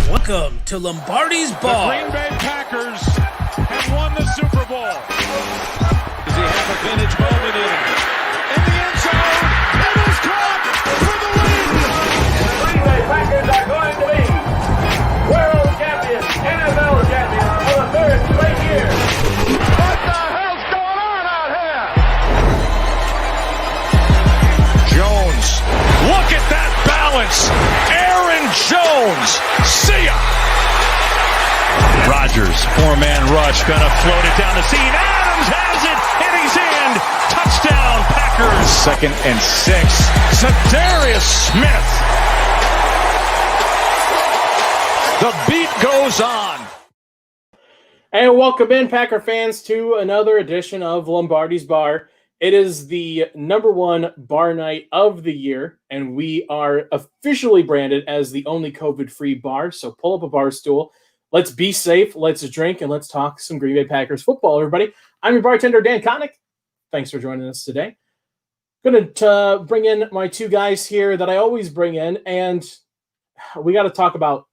Welcome to Lombardi's Bar. The Green Bay Packers have won the Super Bowl. Does he have a vintage moment in the end zone? It is caught for the win. The Green Bay Packers are going to be world champions, NFL champions for the third straight year. What the hell's going on out here? Jones, look at that balance. Aaron Jones, see ya. Rodgers, four-man rush, gonna float it down the seam. Adams has it, and he's in. Touchdown, Packers. 2nd and 6. Zadarius Smith. The beat goes on. And welcome in, Packer fans, to another edition of Lombardi's Bar. It is the #1 bar night of the year, and we are officially branded as the only COVID-free bar. So pull up a bar stool. Let's be safe, let's drink, and let's talk some Green Bay Packers football, everybody. I'm your bartender, Dan Connick. Thanks for joining us today. Going to bring in my two guys here that I always bring in, and we got to talk about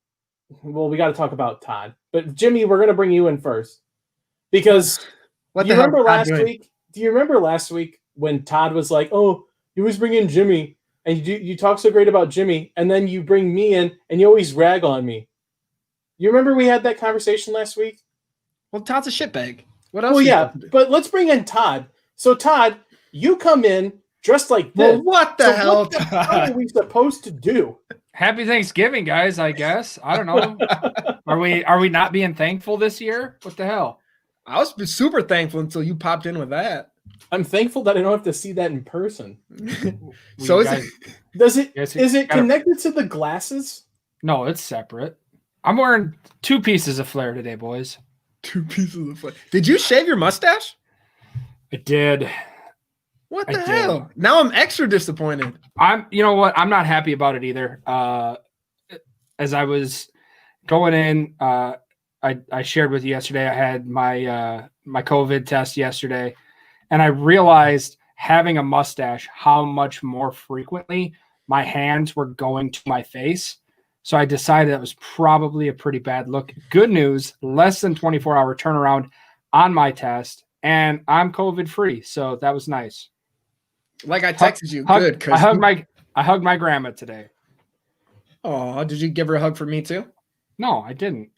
Todd. But Jimmy, we're going to bring you in first because do you remember last week when Todd was like, "Oh, you always bring in Jimmy, and you talk so great about Jimmy, and then you bring me in, and you always rag on me." You remember we had that conversation last week? Well, Todd's a shitbag. What else? Well, yeah, but let's bring in Todd. So, Todd, you come in dressed like this. Well, what the hell? What the hell are we supposed to do? Happy Thanksgiving, guys, I guess. I don't know. Are we not being thankful this year? What the hell? I was super thankful until you popped in with that. I'm thankful that I don't have to see that in person. So is it connected to the glasses? No, it's separate. I'm wearing 2 pieces of flair today, boys. 2 pieces of flair. Did you shave your mustache? I did. What the hell? Now I'm extra disappointed. You know what? I'm not happy about it either. As I was going in, I shared with you yesterday, I had my COVID test yesterday, and I realized having a mustache, how much more frequently my hands were going to my face. So I decided that was probably a pretty bad look. Good news, less than 24-hour turnaround on my test, and I'm COVID-free, so that was nice. Like I texted you, good. I hugged my grandma today. Oh, did you give her a hug for me too? No, I didn't.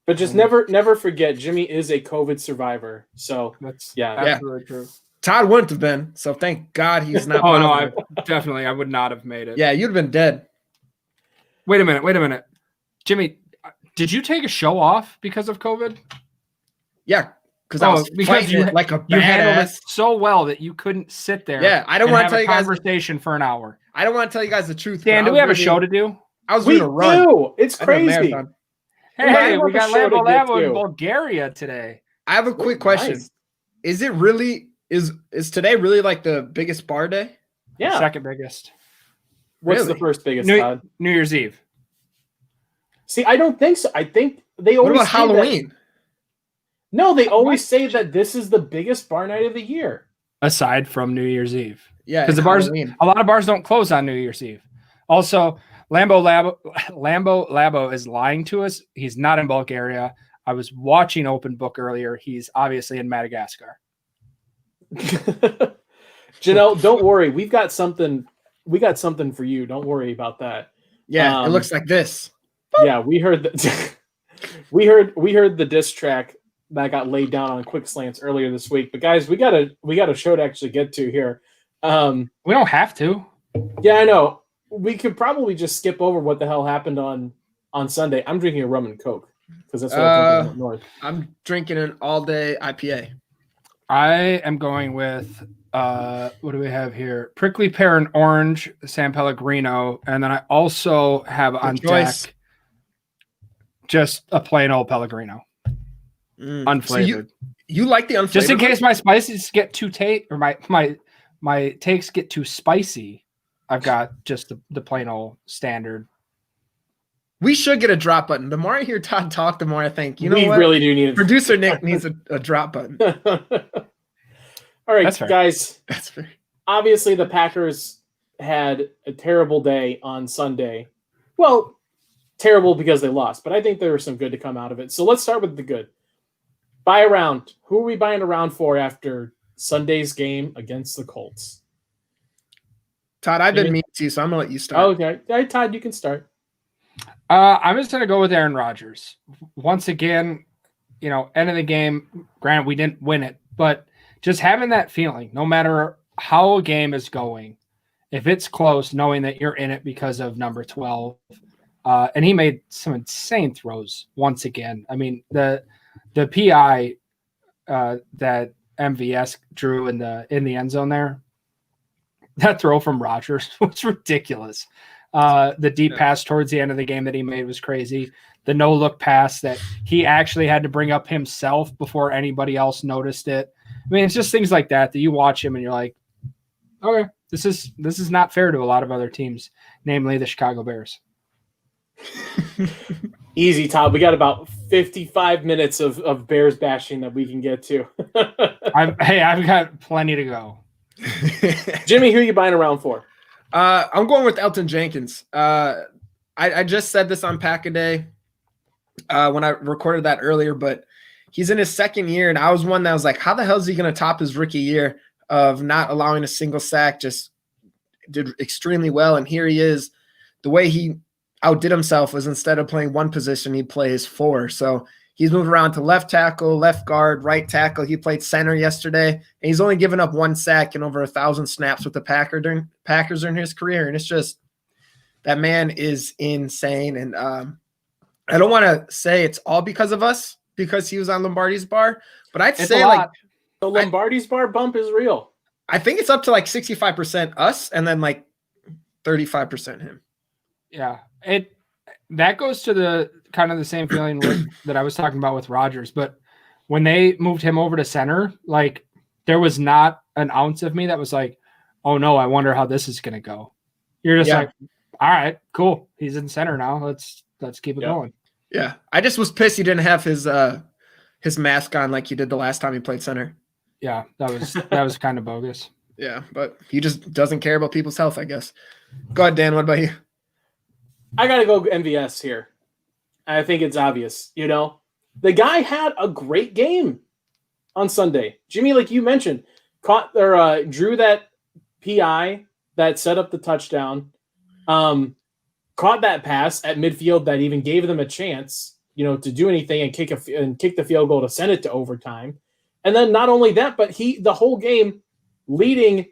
But just never forget, Jimmy is a COVID survivor. So that's absolutely true. Todd wouldn't have been, so thank God he's not. Oh no, I would not have made it. Yeah, you'd have been dead. Wait a minute. Jimmy, did you take a show off because of COVID? Yeah, because I was fighting it like a you handled it badass so well that you couldn't sit there. Yeah, I don't want to tell you guys conversation for an hour. I don't want to tell you guys the truth. Dan, do we have a show to do? I was doing a run. Do. It's crazy. Hey, we got Lambo in Bulgaria today. I have a quick question. Nice. Is it really is today really like the biggest bar day? Yeah. Second biggest. What's Really? the first biggest, New Todd? Year's Eve. See, I don't think so. I think they What always about say Halloween? No, they always say that this is the biggest bar night of the year. Aside from New Year's Eve. Yeah, Because a lot of bars don't close on New Year's Eve. Also, Lambo Labo is lying to us. He's not in Bulgaria. I was watching Open Book earlier. He's obviously in Madagascar. Janelle, don't worry. We got something for you. Don't worry about that. Yeah, it looks like this. Yeah, we heard we heard the diss track that got laid down on Quick Slants earlier this week. But guys, we got a show to actually get to here. We don't have to. Yeah, I know. We could probably just skip over what the hell happened on Sunday. I'm drinking a rum and Coke because that's what I'm drinking up north. I'm drinking an all-day IPA. I am going with what do we have here? Prickly pear and orange, San Pellegrino, and then I also have on deck just a plain old Pellegrino, unflavored. So you like the unflavored? Just in case my spices get too my takes get too spicy, I've got just the plain old standard. We should get a drop button. The more I hear Todd talk, the more I think, you know we what? really do need Producer Nick needs a drop button. All right, That's fair. guys. That's fair. Obviously, the Packers had a terrible day on Sunday. Well, terrible because they lost, but I think there was some good to come out of it. So let's start with the good. Buy around. Who are we buying around for after Sunday's game against the Colts? Todd, I've been mean to you, so I'm gonna let you start. Oh, okay. All right, Todd, you can start. I'm just gonna go with Aaron Rodgers. Once again, end of the game. Granted, we didn't win it, but just having that feeling, no matter how a game is going, if it's close, knowing that you're in it because of number 12. And he made some insane throws once again. I mean, the PI that MVS drew in the end zone there, that throw from Rodgers was ridiculous. The deep pass towards the end of the game that he made was crazy. The no-look pass that he actually had to bring up himself before anybody else noticed it. I mean, it's just things like that you watch him and you're like, okay, this is not fair to a lot of other teams, namely the Chicago Bears. Easy, Todd. We got about 55 minutes of Bears bashing that we can get to. I've got plenty to go. Jimmy, who are you buying around for? I'm going with Elton Jenkins. I just said this on Pack-A-Day when I recorded that earlier, but he's in his second year, and I was one that was like, how the hell is he going to top his rookie year of not allowing a single sack? Just did extremely well, and here he is. The way he outdid himself was instead of playing one position, he plays 4. So he's moved around to left tackle, left guard, right tackle. He played center yesterday, and he's only given up 1 sack and over 1,000 snaps with the Packers during his career. And it's just, that man is insane. And I don't want to say it's all because of us, because he was on Lombardi's bar, but I'd say like the Lombardi's bar bump is real. I think it's up to like 65% us and then like 35% him. Yeah. That goes to the kind of the same feeling that I was talking about with Rodgers, but when they moved him over to center, like there was not an ounce of me that was like, oh no, I wonder how this is going to go. You're just like, all right, cool. He's in center now. Let's keep it going. Yeah. I just was pissed he didn't have his mask on like he did the last time he played center. Yeah, that was kind of bogus. Yeah, but he just doesn't care about people's health, I guess. Go ahead, Dan. What about you? I got to go MVS here. I think it's obvious. The guy had a great game on Sunday. Jimmy, like you mentioned, drew that PI that set up the touchdown, caught that pass at midfield that even gave them a chance, to do anything and kick the field goal to send it to overtime. And then not only that, but the whole game leading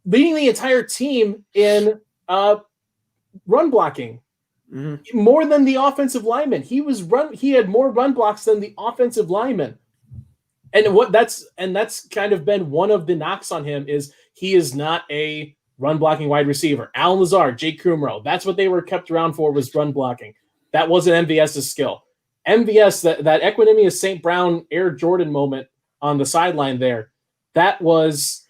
the entire team in run blocking. Mm-hmm. More than the offensive lineman. He had more run blocks than the offensive lineman. And that's kind of been one of the knocks on him is he is not a run blocking wide receiver. Alan Lazard, Jake Kumro, that's what they were kept around for, was run blocking. That wasn't MVS's skill. MVS, that Equanimous St. Brown Air Jordan moment on the sideline there, that was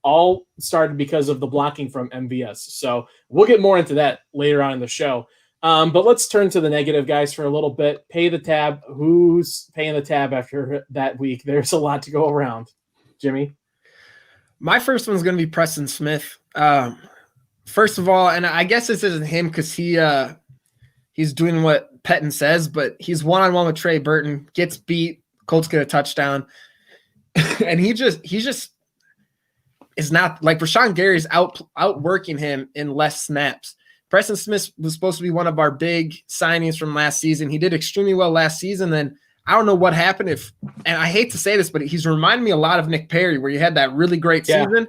all started because of the blocking from MVS. So we'll get more into that later on in the show. But let's turn to the negative, guys, for a little bit. Pay the tab. Who's paying the tab after that week? There's a lot to go around. Jimmy? My first one's going to be Preston Smith. First of all, and I guess this isn't him because he's doing what Pettin says, but he's one-on-one with Trey Burton, gets beat, Colts get a touchdown. And he just is not like Rashawn Gary's outworking him in less snaps. Preston Smith was supposed to be one of our big signings from last season. He did extremely well last season. Then I don't know what happened and I hate to say this, but he's reminding me a lot of Nick Perry, where you had that really great season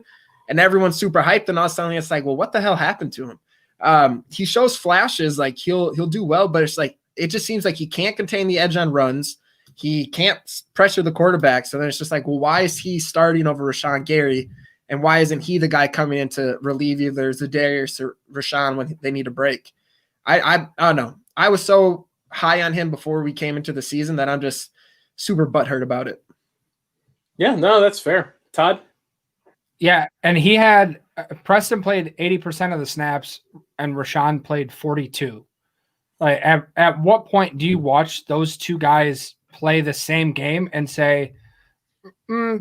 and everyone's super hyped. And all of a sudden it's like, well, what the hell happened to him? He shows flashes, like he'll do well, but it's like, it just seems like he can't contain the edge on runs. He can't pressure the quarterback. So then it's just like, well, why is he starting over Rashawn Gary? And why isn't he the guy coming in to relieve either Zadarius or Rashawn when they need a break? I don't know. I was so high on him before we came into the season that I'm just super butthurt about it. Yeah, no, that's fair. Todd? Yeah, and he had Preston played 80% of the snaps and Rashawn played 42. Like at what point do you watch those two guys play the same game and say,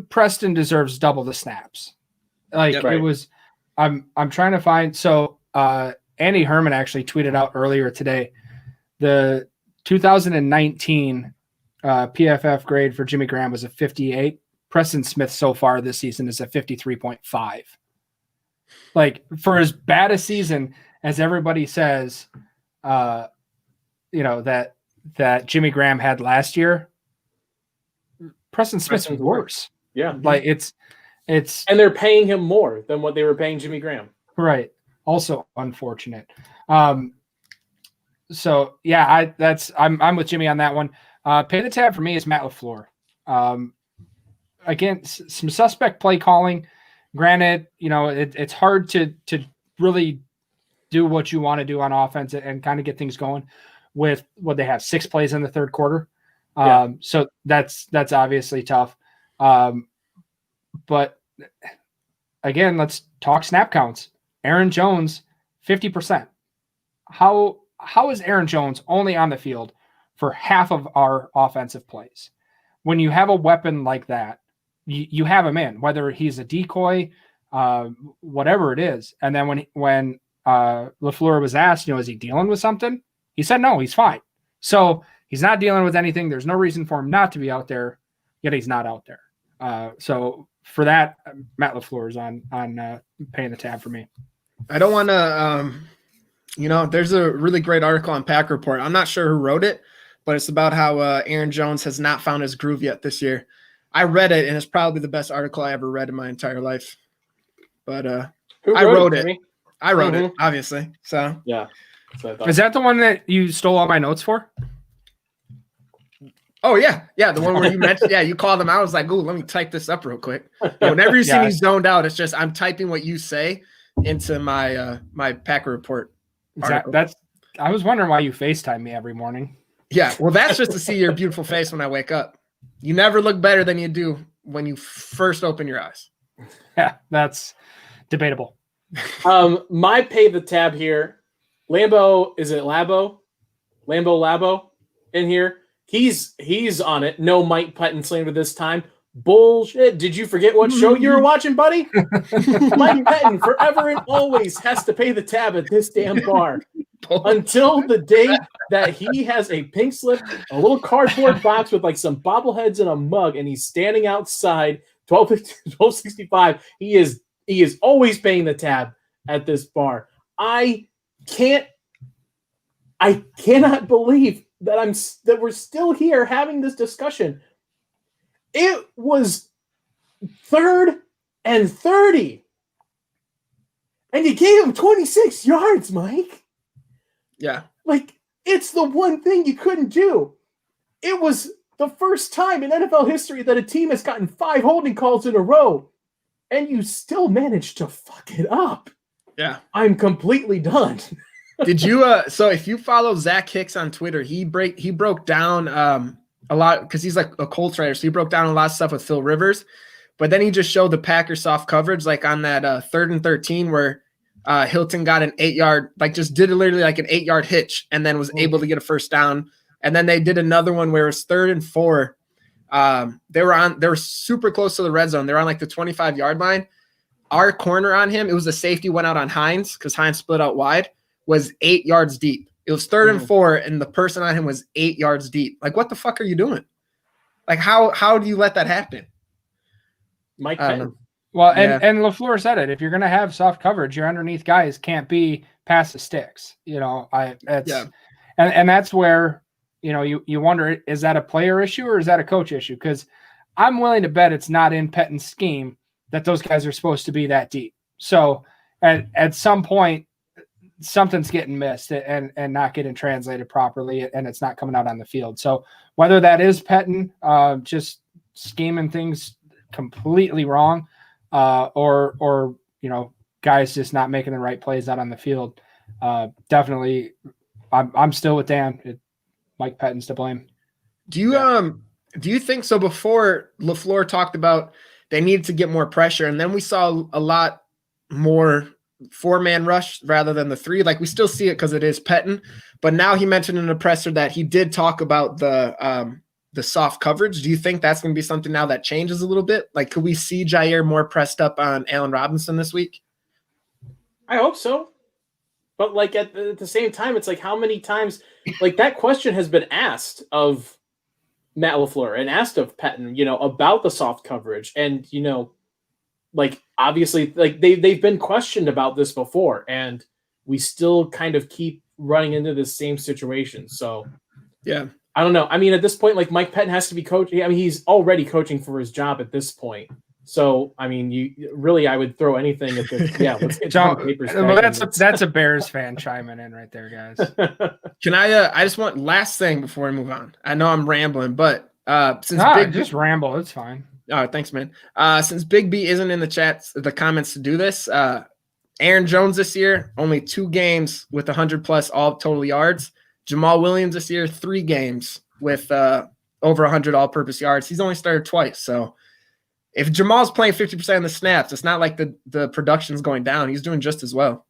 Preston deserves double the snaps? Like It was, I'm trying to find. So Andy Herman actually tweeted out earlier today The 2019 PFF grade for Jimmy Graham was a 58. Preston Smith so far this season is a 53.5. Like, for as bad a season as everybody says, that Jimmy Graham had last year, Preston Smith's worse. Yeah. Like it's and they're paying him more than what they were paying Jimmy Graham. Right. Also unfortunate. So yeah, I'm with Jimmy on that one. Pay the tab for me is Matt LaFleur. Again, some suspect play calling. Granted, it's hard to really do what you want to do on offense and kind of get things going with what they have 6 plays in the third quarter. So that's obviously tough. But again, let's talk snap counts. Aaron Jones, 50%. How is Aaron Jones only on the field for half of our offensive plays? When you have a weapon like that, you have him in, whether he's a decoy, whatever it is. And then when LaFleur was asked, is he dealing with something? He said, no, he's fine. So he's not dealing with anything. There's no reason for him not to be out there, yet he's not out there. So for that, Matt LaFleur is on paying the tab for me. I don't want to, there's a really great article on Pack Report. I'm not sure who wrote it, but it's about how Aaron Jones has not found his groove yet this year. I read it, and it's probably the best article I ever read in my entire life. But I wrote it. I wrote it, obviously. So yeah. Is that the one that you stole all my notes for? Oh, yeah. Yeah, the one where you mentioned, you called them out. I was like, ooh, let me type this up real quick. Whenever you see me zoned out, it's just I'm typing what you say into my my Packer Report article. I was wondering why you FaceTime me every morning. Yeah, well, that's just to see your beautiful face when I wake up. You never look better than you do when you first open your eyes. Yeah, that's debatable. My pay the tab here. Lambo, is it Labo? Labo in here. He's on it. No Mike Pettin slander this time. Bullshit. Did you forget what show you were watching, buddy? Mike Pettin forever and always has to pay the tab at this damn bar. Until the day that he has a pink slip, a little cardboard box with like some bobbleheads and a mug, and he's standing outside 1265. He is always paying the tab at this bar. I cannot believe that we're still here having this discussion. It was 3rd and 30. And you gave him 26 yards, Mike. Yeah. Like, it's the one thing you couldn't do. It was the first time in NFL history that a team has gotten 5 holding calls in a row, and you still managed to fuck it up. Yeah. I'm completely done. Did you so if you follow Zach Hicks on Twitter, he broke down a lot because he's like a Colts writer, so he broke down a lot of stuff with Phil Rivers, but then he just showed the Packers soft coverage, like on that 3rd and 13 where Hilton got an 8-yard, like just did literally like an 8-yard hitch and then was able to get a first down. And then they did another one where it was 3rd and 4. They were super close to the red zone. They were on like the 25-yard line. Our corner on him, it was a safety, went out on Hines because Hines split out wide, was 8 yards deep. It was 3rd and 4, and the person on him was 8 yards deep. Like, what the fuck are you doing? Like, how do you let that happen? Mike Pettin. Well, and LaFleur said it. If you're going to have soft coverage, your underneath guys can't be past the sticks. And that's where, you wonder, is that a player issue or is that a coach issue? Because I'm willing to bet it's not in Pettin's scheme that those guys are supposed to be that deep. So at some point, something's getting missed and not getting translated properly, and it's not coming out on the field. So whether that is Pettin just scheming things completely wrong, or guys just not making the right plays out on the field, definitely I'm still with Dan. Mike Pettin's to blame. Do you think so? Before LaFleur talked about they needed to get more pressure, and then we saw a lot more 4-man rush rather than the 3. Like, we still see it because it is Pettin, but now he mentioned in the presser that he did talk about the soft coverage. Do you think that's going to be something now that changes a little bit? Like, could we see Jair more pressed up on Allen Robinson this week? I hope so. But like at the same time, it's like how many times like that question has been asked of Matt LaFleur and asked of Pettin, about the soft coverage. And, like obviously like they've been questioned about this before, and we still kind of keep running into this same situation. So Yeah. I don't know. I mean, at this point, like Mike Pettin has to be coaching. I mean, he's already coaching for his job at this point. So, I mean, you really, I would throw anything at this. Yeah, let's get John Capers. Well, that's a Bears fan chiming in right there, guys. Can I just want last thing before we move on. I know I'm rambling, but just ramble. It's fine. All right, thanks, man. Since Big B isn't in the comments to do this, Aaron Jones this year, only 2 games with 100+ all total yards. Jamal Williams this year, 3 games with over 100 all-purpose yards. He's only started twice. So if Jamal's playing 50% of the snaps, it's not like the production's going down. He's doing just as well.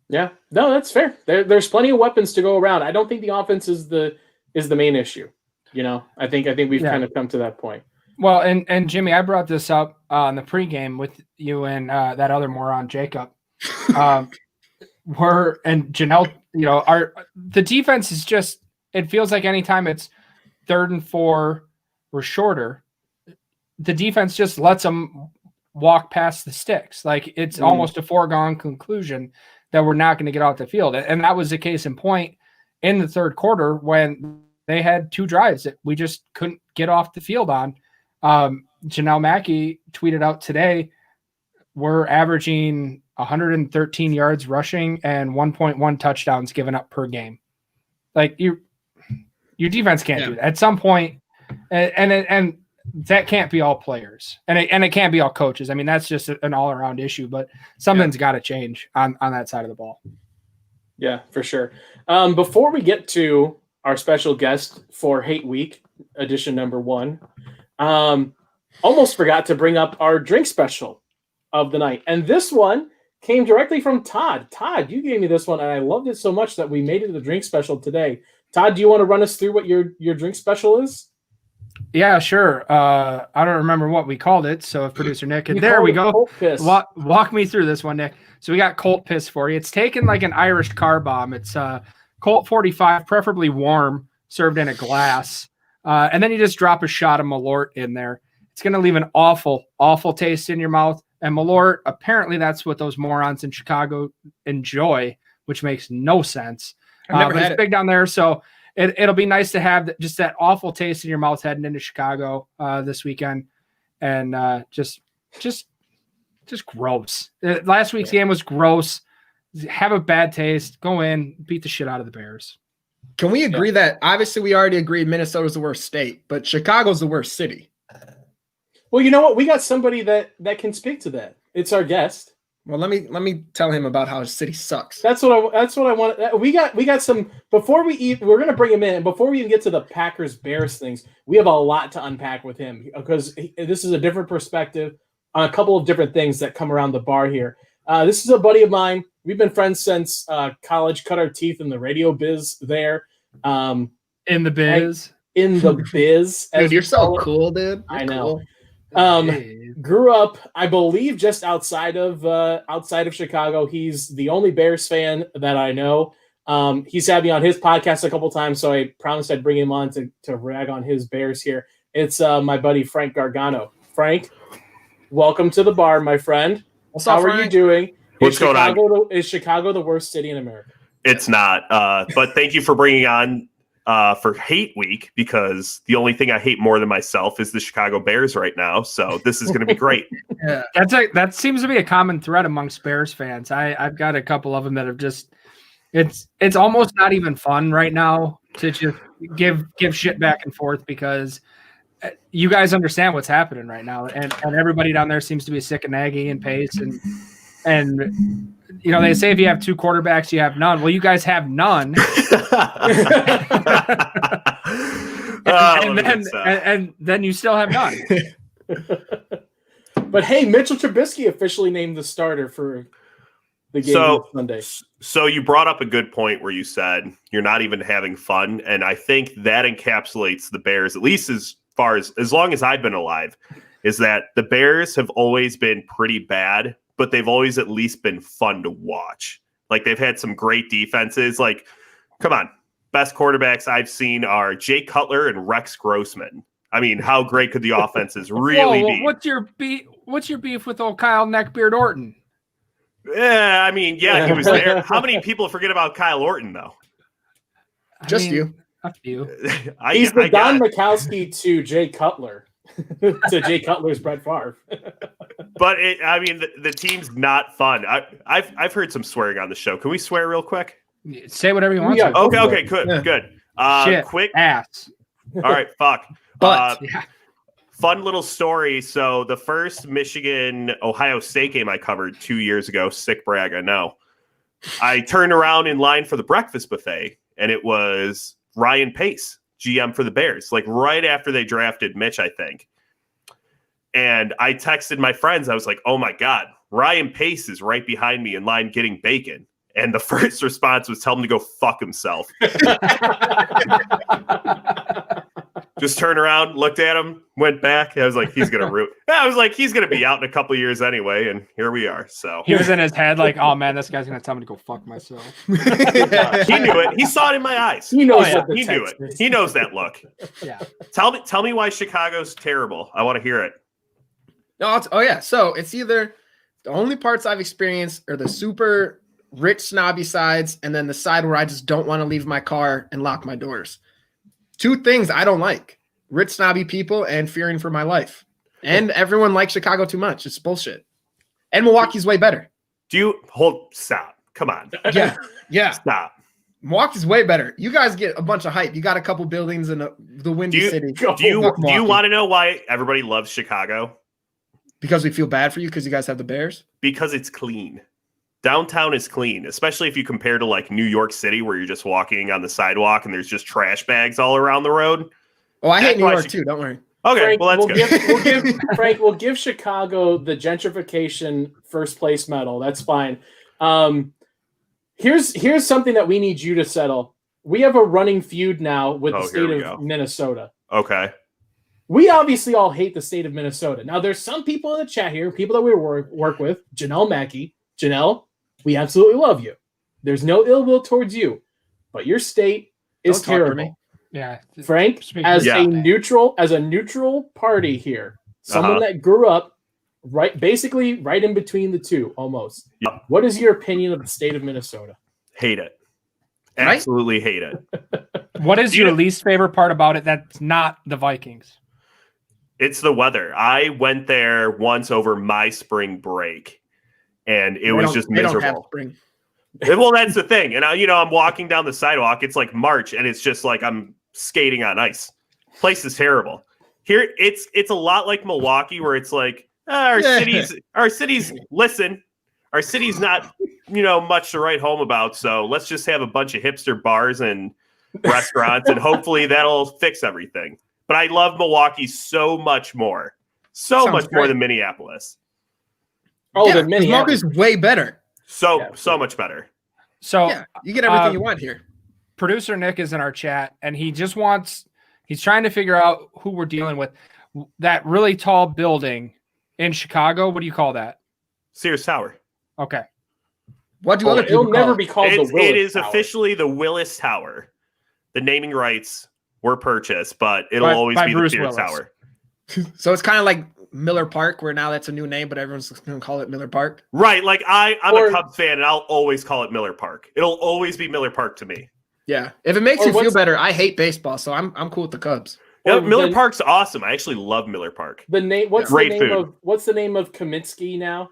Yeah, no, that's fair. There's plenty of weapons to go around. I don't think the offense is the main issue. I think we've kind of come to that point. Well, and Jimmy, I brought this up on the pregame with you and that other moron, Jacob. And Janelle, the defense is just, it feels like anytime it's 3rd and 4 or shorter, the defense just lets them walk past the sticks. Like it's almost a foregone conclusion that we're not going to get out the field. And that was the case in point in the 3rd quarter when they had 2 drives that we just couldn't get off the field on. Janelle Mackey tweeted out today, we're averaging 113 yards rushing and 1.1 touchdowns given up per game. Like your defense can't do that at some point. And that can't be all players and it can't be all coaches. I mean, that's just an all around issue, but something's got to change on that side of the ball. Yeah, for sure. Before we get to our special guest for Hate Week edition number 1, almost forgot to bring up our drink special of the night. And this one came directly from Todd. Todd, you gave me this one, and I loved it so much that we made it a drink special today. Todd, do you want to run us through what your drink special is? Yeah, sure. I don't remember what we called it. So if producer Nick, there we go. Walk me through this one, Nick. So we got Colt Piss for you. It's taken like an Irish car bomb. It's Colt 45, preferably warm, served in a glass. And then you just drop a shot of Malort in there. It's going to leave an awful, awful taste in your mouth. And Malort, apparently that's what those morons in Chicago enjoy, which makes no sense. But it's big down there. So it'll be nice to have just that awful taste in your mouth heading into Chicago this weekend. And just gross. Last week's game was gross. Have a bad taste. Go in, beat the shit out of the Bears. Can we agree that obviously we already agreed Minnesota's the worst state, but Chicago's the worst city? Well, you know what? We got somebody that can speak to that. It's our guest. Well, let me tell him about how his city sucks. That's what I want. We got some before we eat. We're gonna bring him in, and before we even get to the Packers Bears things, we have a lot to unpack with him because this is a different perspective on a couple of different things that come around the bar here. This is a buddy of mine. We've been friends since college. Cut our teeth in the radio biz there. In the biz. Dude, you're so cool, dude. I know. Grew up, I believe, just outside of Chicago. He's the only Bears fan that I know. He's had me on his podcast a couple times, so I promised I'd bring him on to rag on his Bears here. It's my buddy Frank Gargano. Frank, welcome to the bar, my friend. How are you doing? What's going on? Is Chicago the worst city in America? It's not. But thank you for bringing on for Hate Week, because the only thing I hate more than myself is the Chicago Bears right now. So this is going to be great. Yeah, that seems to be a common thread amongst Bears fans. I've got a couple of them that have just it's almost not even fun right now to just give shit back and forth because you guys understand what's happening right now, and everybody down there seems to be sick of Nagy and Pace and you know, they say if you have 2 quarterbacks, you have none. Well, you guys have none. and then you still have none. But hey, Mitchell Trubisky officially named the starter for the game on Sunday. So you brought up a good point where you said you're not even having fun, and I think that encapsulates the Bears, at least as long as I've been alive, is that the Bears have always been pretty bad, but they've always at least been fun to watch. Like they've had some great defenses. Like, come on. Best quarterbacks I've seen are Jay Cutler and Rex Grossman. I mean, how great could the offenses really be? What's your beef with old Kyle Neckbeard Orton? Yeah, I mean, yeah, he was there. How many people forget about Kyle Orton, though? Just you. A few. He's the Don Mikowski to Jay Cutler. To Jay Cutler's Brett Favre. But the team's not fun. I've heard some swearing on the show. Can we swear real quick? Say whatever you want. Yeah, to. Okay, good. Shit, Quick ass. All right, fuck. But Fun little story. So the first Michigan-Ohio State game I covered 2 years ago, sick brag, I know. I turned around in line for the breakfast buffet, and it was Ryan Pace, GM for the Bears, like right after they drafted Mitch, I think. And I texted my friends. I was like, oh, my God, Ryan Pace is right behind me in line getting bacon. And the first response was tell him to go fuck himself. Just turned around, looked at him, went back. I was like, he's going to root. I was like, he's going to be out in a couple of years anyway. And here we are. So He was in his head like, oh, man, this guy's going to tell me to go fuck myself. he knew it. He saw it in my eyes. He knows He what the knew text it. is. He knows that look. Yeah. Tell me why Chicago's terrible. I want to hear it. No, yeah. So it's either the only parts I've experienced are the super rich snobby sides, and then the side where I just don't want to leave my car and lock my doors. Two things I don't like: rich snobby people and fearing for my life. And everyone likes Chicago too much. It's bullshit. And Milwaukee's way better. Stop. Come on. Yeah. Stop. Milwaukee's way better. You guys get a bunch of hype. You got a couple buildings in the Windy City. Do you want to know why everybody loves Chicago? Because we feel bad for you because you guys have the Bears? Because it's clean. Downtown is clean, especially if you compare to like New York City, where you're just walking on the sidewalk and there's just trash bags all around the road. Oh, I hate New York too. Don't worry. Okay, Frank, well that's good. We'll give Chicago the gentrification first place medal. That's fine. Here's something that we need you to settle. We have a running feud now with the state of Minnesota. Okay. We obviously all hate the state of Minnesota. Now, there's some people in the chat here, people that we work with, Janelle Mackey. Janelle, we absolutely love you. There's no ill will towards you, but your state is terrible. Yeah, Frank, as a neutral party here, someone that grew up basically right in between the two, almost. Yep. What is your opinion of the state of Minnesota? Hate it. Absolutely hate it. What is your least favorite part about it that's not the Vikings? It's the weather. I went there once over my spring break, and it was just miserable. Don't have spring. Well, that's the thing. And I'm walking down the sidewalk. It's like March, and it's just like I'm skating on ice. Place is terrible. Here, it's a lot like Milwaukee, where it's like our cities listen. Our city's not much to write home about. So let's just have a bunch of hipster bars and restaurants, and hopefully that'll fix everything. But I love Milwaukee so much more. More than Minneapolis. Than Minneapolis. Milwaukee's way better. So much better. So you get everything you want here. Producer Nick is in our chat, and he's trying to figure out who we're dealing with. That really tall building in Chicago, what do you call that? Sears Tower. Okay. What do other people It'll never be called the Willis It is Tower. officially the Willis Tower. The naming rights were purchased, but it'll always be Bruce the Sears Willis. Tower. So it's kind of like Miller Park, where now that's a new name, but everyone's going to call it Miller Park. Right. Like I'm a Cubs fan, and I'll always call it Miller Park. It'll always be Miller Park to me. Yeah. If it makes you feel better, I hate baseball, so I'm cool with the Cubs. Yeah, Miller Park's awesome. I actually love Miller Park. The name. What's the name of Kaminsky now?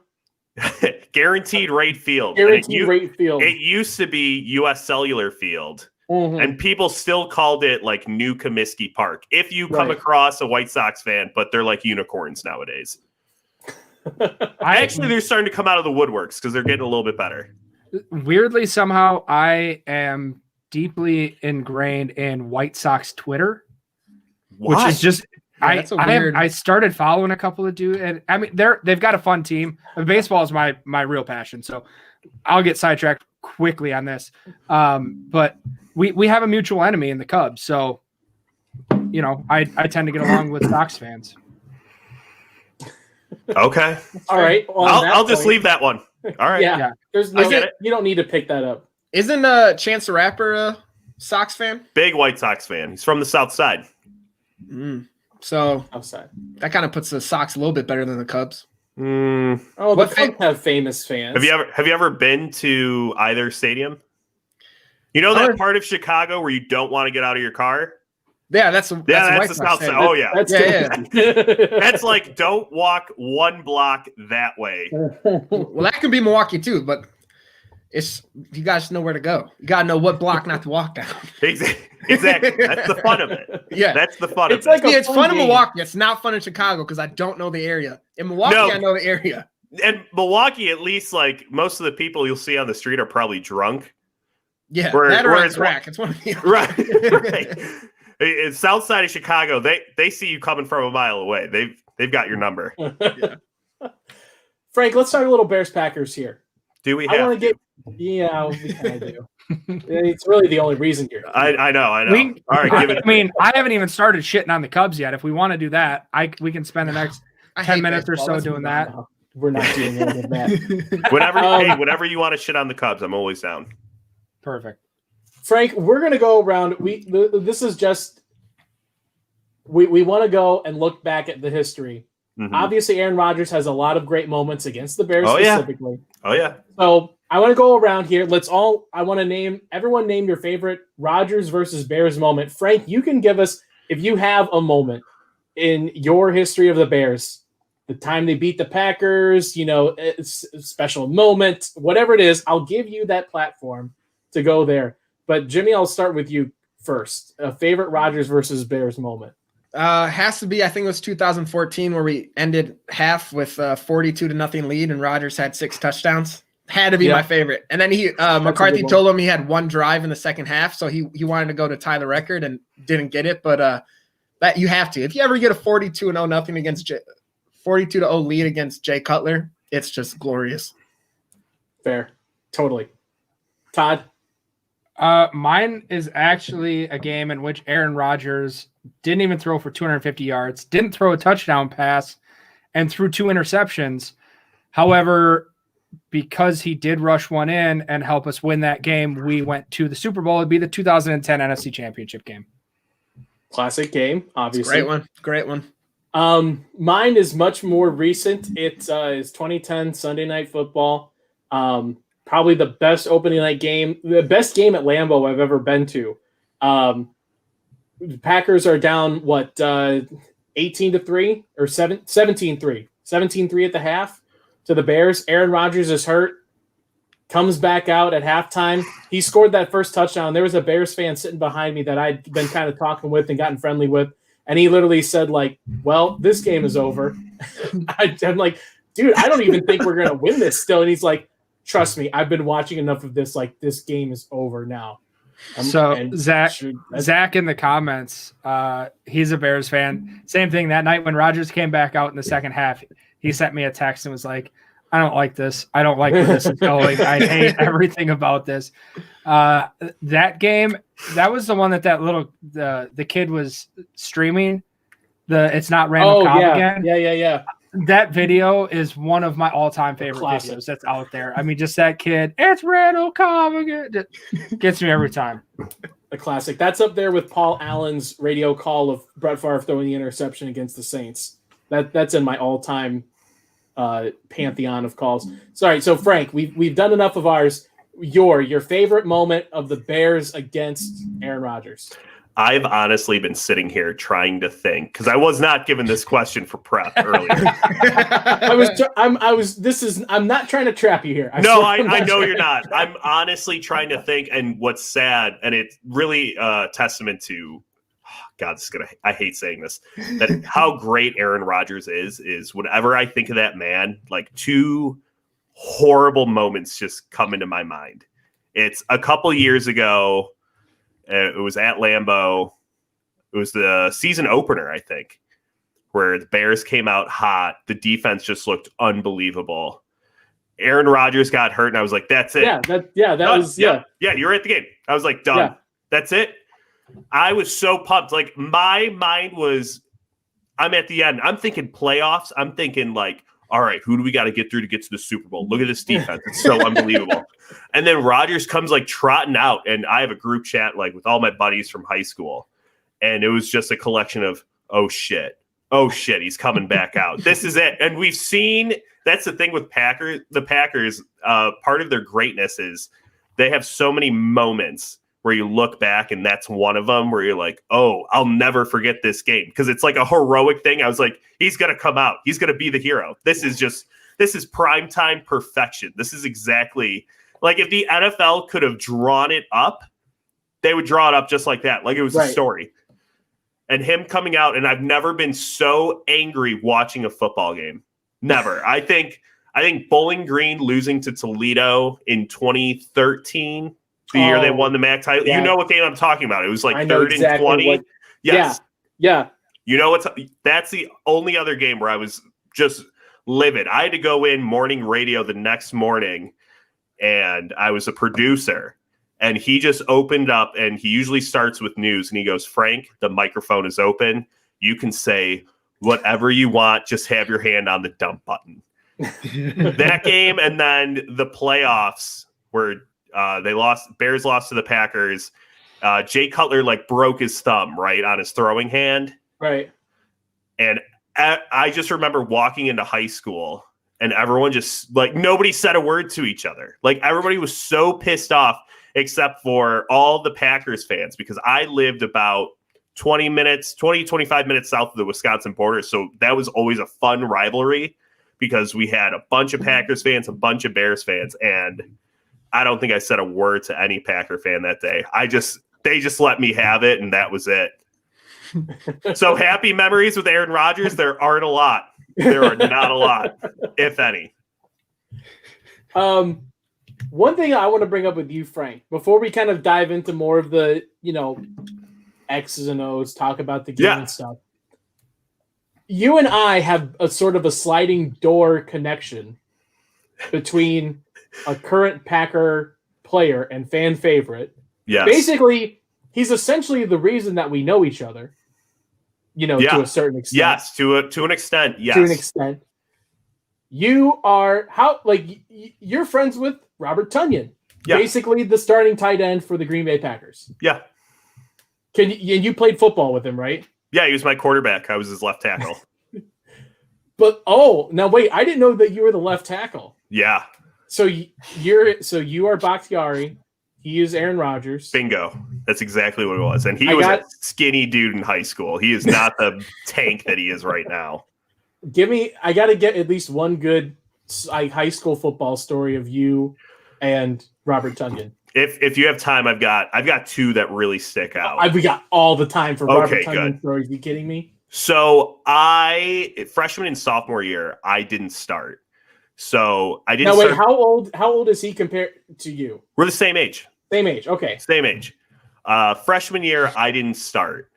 Guaranteed Rate Field. Rate Field. It used to be U.S. Cellular Field. Mm-hmm. And people still called it like New Comiskey Park. If you come across a White Sox fan, but they're like unicorns nowadays. They're starting to come out of the woodworks because they're getting a little bit better. Weirdly, somehow, I am deeply ingrained in White Sox Twitter, which is just I started following a couple of dudes, and I mean they've got a fun team. Baseball is my real passion, so I'll get sidetracked quickly on this. But we have a mutual enemy in the Cubs, so I tend to get along with Sox fans. Okay. All right. I'll just leave that one. All right. Yeah. Yeah. I get it. You don't need to pick that up. Isn't Chance the Rapper a Sox fan? Big White Sox fan. He's from the South Side. So Outside. that kind of puts the Sox a little bit better than the Cubs. Mm. Oh, What the Cubs have famous fans. Have you ever been to either stadium? You know that part of Chicago where you don't want to get out of your car? Yeah, that's the the South Side. Oh yeah. That's like don't walk one block that way. Well, that could be Milwaukee too, but you guys know where to go. You gotta know what block not to walk down. Exactly. That's the fun of it. Yeah. That's the fun of it. like It's fun in game. Milwaukee. It's not fun in Chicago because I don't know the area. In Milwaukee, No. I know the area. And Milwaukee, at least, like most of the people you'll see on the street are probably drunk. Yeah, Whereas- that or on whereas- crack. It's one of the Right. In South Side of Chicago, they see you coming from a mile away. They've got your number. Frank, let's talk a little Bears Packers here. Do we I have want to get. Yeah, we kind of do. It's really the only reason you're. I know. All right, give it. I mean, I haven't even started shitting on the Cubs yet. If we want to do that, we can spend the next I 10 hate minutes or baseball. so Let's doing move that. on. We're not doing any of that. Whenever you want to shit on the Cubs, I'm always down. Perfect. Frank, we're gonna go around. This is just. We want to go and look back at the history. Mhm. Obviously, Aaron Rodgers has a lot of great moments against the Bears specifically. Oh yeah. So I want to go around here. I want to everyone name your favorite Rodgers versus Bears moment. Frank, you can give us, if you have a moment in your history of the Bears, the time they beat the Packers, it's a special moment, whatever it is, I'll give you that platform to go there. But Jimmy, I'll start with you first. A favorite Rodgers versus Bears moment. Has to be, I think it was 2014 where we ended half with a 42-0 lead and Rodgers had 6 touchdowns. Had to be my favorite. And then McCarthy told him he had one drive in the second half, so he wanted to go to tie the record and didn't get it. But that you have to. If you ever get a 42-0 nothing against 42-0 lead against Jay Cutler, it's just glorious. Fair. Totally. Todd? Mine is actually a game in which Aaron Rodgers didn't even throw for 250 yards, didn't throw a touchdown pass, and threw 2 interceptions. However, because he did rush one in and help us win that game, we went to the Super Bowl. It'd be the 2010 NFC Championship game. Classic game, obviously. Great one. Mine is much more recent. It's 2010 Sunday Night Football. Probably the best opening night game, the best game at Lambeau I've ever been to. The Packers are down 18-3 or 17-3. 17-3 at the half to the Bears. Aaron Rodgers is hurt. Comes back out at halftime. He scored that first touchdown. There was a Bears fan sitting behind me that I'd been kind of talking with and gotten friendly with. And he literally said, well, this game is over. I'm like, dude, I don't even think we're going to win this still. And he's like, trust me, I've been watching enough of this. This game is over now. Zach in the comments, he's a Bears fan. Same thing that night when Rodgers came back out in the second half. He sent me a text and was like, I don't like this. I don't like where this is going. I hate everything about this. That game, that was the one that the kid was streaming. It's not Randall Cobb again. Yeah. That video is one of my all-time favorite videos that's out there. I mean, just that kid, it's Randall Cobb again. It gets me every time. A classic. That's up there with Paul Allen's radio call of Brett Favre throwing the interception against the Saints. That's in my all-time pantheon of calls. Sorry, so Frank, we've done enough of ours. Your favorite moment of the Bears against Aaron Rodgers. I've honestly been sitting here trying to think because I was not given this question for prep earlier. I'm not trying to trap you here. I know you're not. I'm honestly trying to think, and what's sad, and it's really a testament to God, I hate saying this, that how great Aaron Rodgers is whenever I think of that man, 2 horrible moments just come into my mind. It's a couple years ago. It was at Lambeau. It was the season opener, I think, where the Bears came out hot. The defense just looked unbelievable. Aaron Rodgers got hurt, and I was like, that's it. Yeah, you were at the game. I was like, done. Yeah. That's it. I was so pumped. My mind was, I'm at the end. I'm thinking playoffs. I'm thinking all right, who do we got to get through to get to the Super Bowl? Look at this defense. It's so unbelievable. And then Rodgers comes like trotting out, and I have a group chat like with all my buddies from high school. And it was just a collection of, oh shit, he's coming back out. This is it. And we've seen, that's the thing with the Packers, part of their greatness is they have so many moments where you look back, and that's one of them where you're like, oh, I'll never forget this game. Because it's like a heroic thing. I was like, he's going to come out. He's going to be the hero. This is primetime perfection. This is exactly like if the NFL could have drawn it up, they would draw it up just like that. Like it was a story. And him coming out, and I've never been so angry watching a football game. Never. I think Bowling Green losing to Toledo in 2013, the year they won the MAC title. Yeah. You know what game I'm talking about. It was like 3rd and 20. Yes. Yeah. You know that's the only other game where I was just livid. I had to go in morning radio the next morning, and I was a producer. And he just opened up, and he usually starts with news, and he goes, Frank, the microphone is open. You can say whatever you want. Just have your hand on the dump button. That game, and then the playoffs where Bears lost to the Packers. Jay Cutler broke his thumb right on his throwing hand. Right. And I just remember walking into high school, and everyone just nobody said a word to each other. Like everybody was so pissed off, except for all the Packers fans, because I lived about 25 minutes south of the Wisconsin border. So that was always a fun rivalry because we had a bunch of Packers fans, a bunch of Bears fans. And I don't think I said a word to any Packer fan that day. They just let me have it. And that was it. So happy memories with Aaron Rodgers. There aren't a lot. There are not a lot, if any. One thing I want to bring up with you, Frank, before we kind of dive into more of the, X's and O's, talk about the game and stuff. You and I have a sort of a sliding door connection between a current Packer player and fan favorite. Yes. Basically, he's essentially the reason that we know each other, to a certain extent. Yes, to an extent, yes. To an extent. You are, you're friends with Robert Tonyan, basically the starting tight end for the Green Bay Packers. Yeah. You played football with him, right? Yeah, he was my quarterback. I was his left tackle. But now wait, I didn't know that you were the left tackle. Yeah. So you are Bakhtiari. He is Aaron Rodgers. Bingo. That's exactly what it was. And he was a skinny dude in high school. He is not the tank that he is right now. I got to get at least one good high school football story of you and Robert Tonyan. If you have time, I've got two that really stick out. We got all the time for Robert Tonyan stories. Are you kidding me? So freshman and sophomore year, I didn't start. So I didn't. Now wait, how old is he compared to you? We're the same age. Same age. Okay. Same age. Freshman year, I didn't start.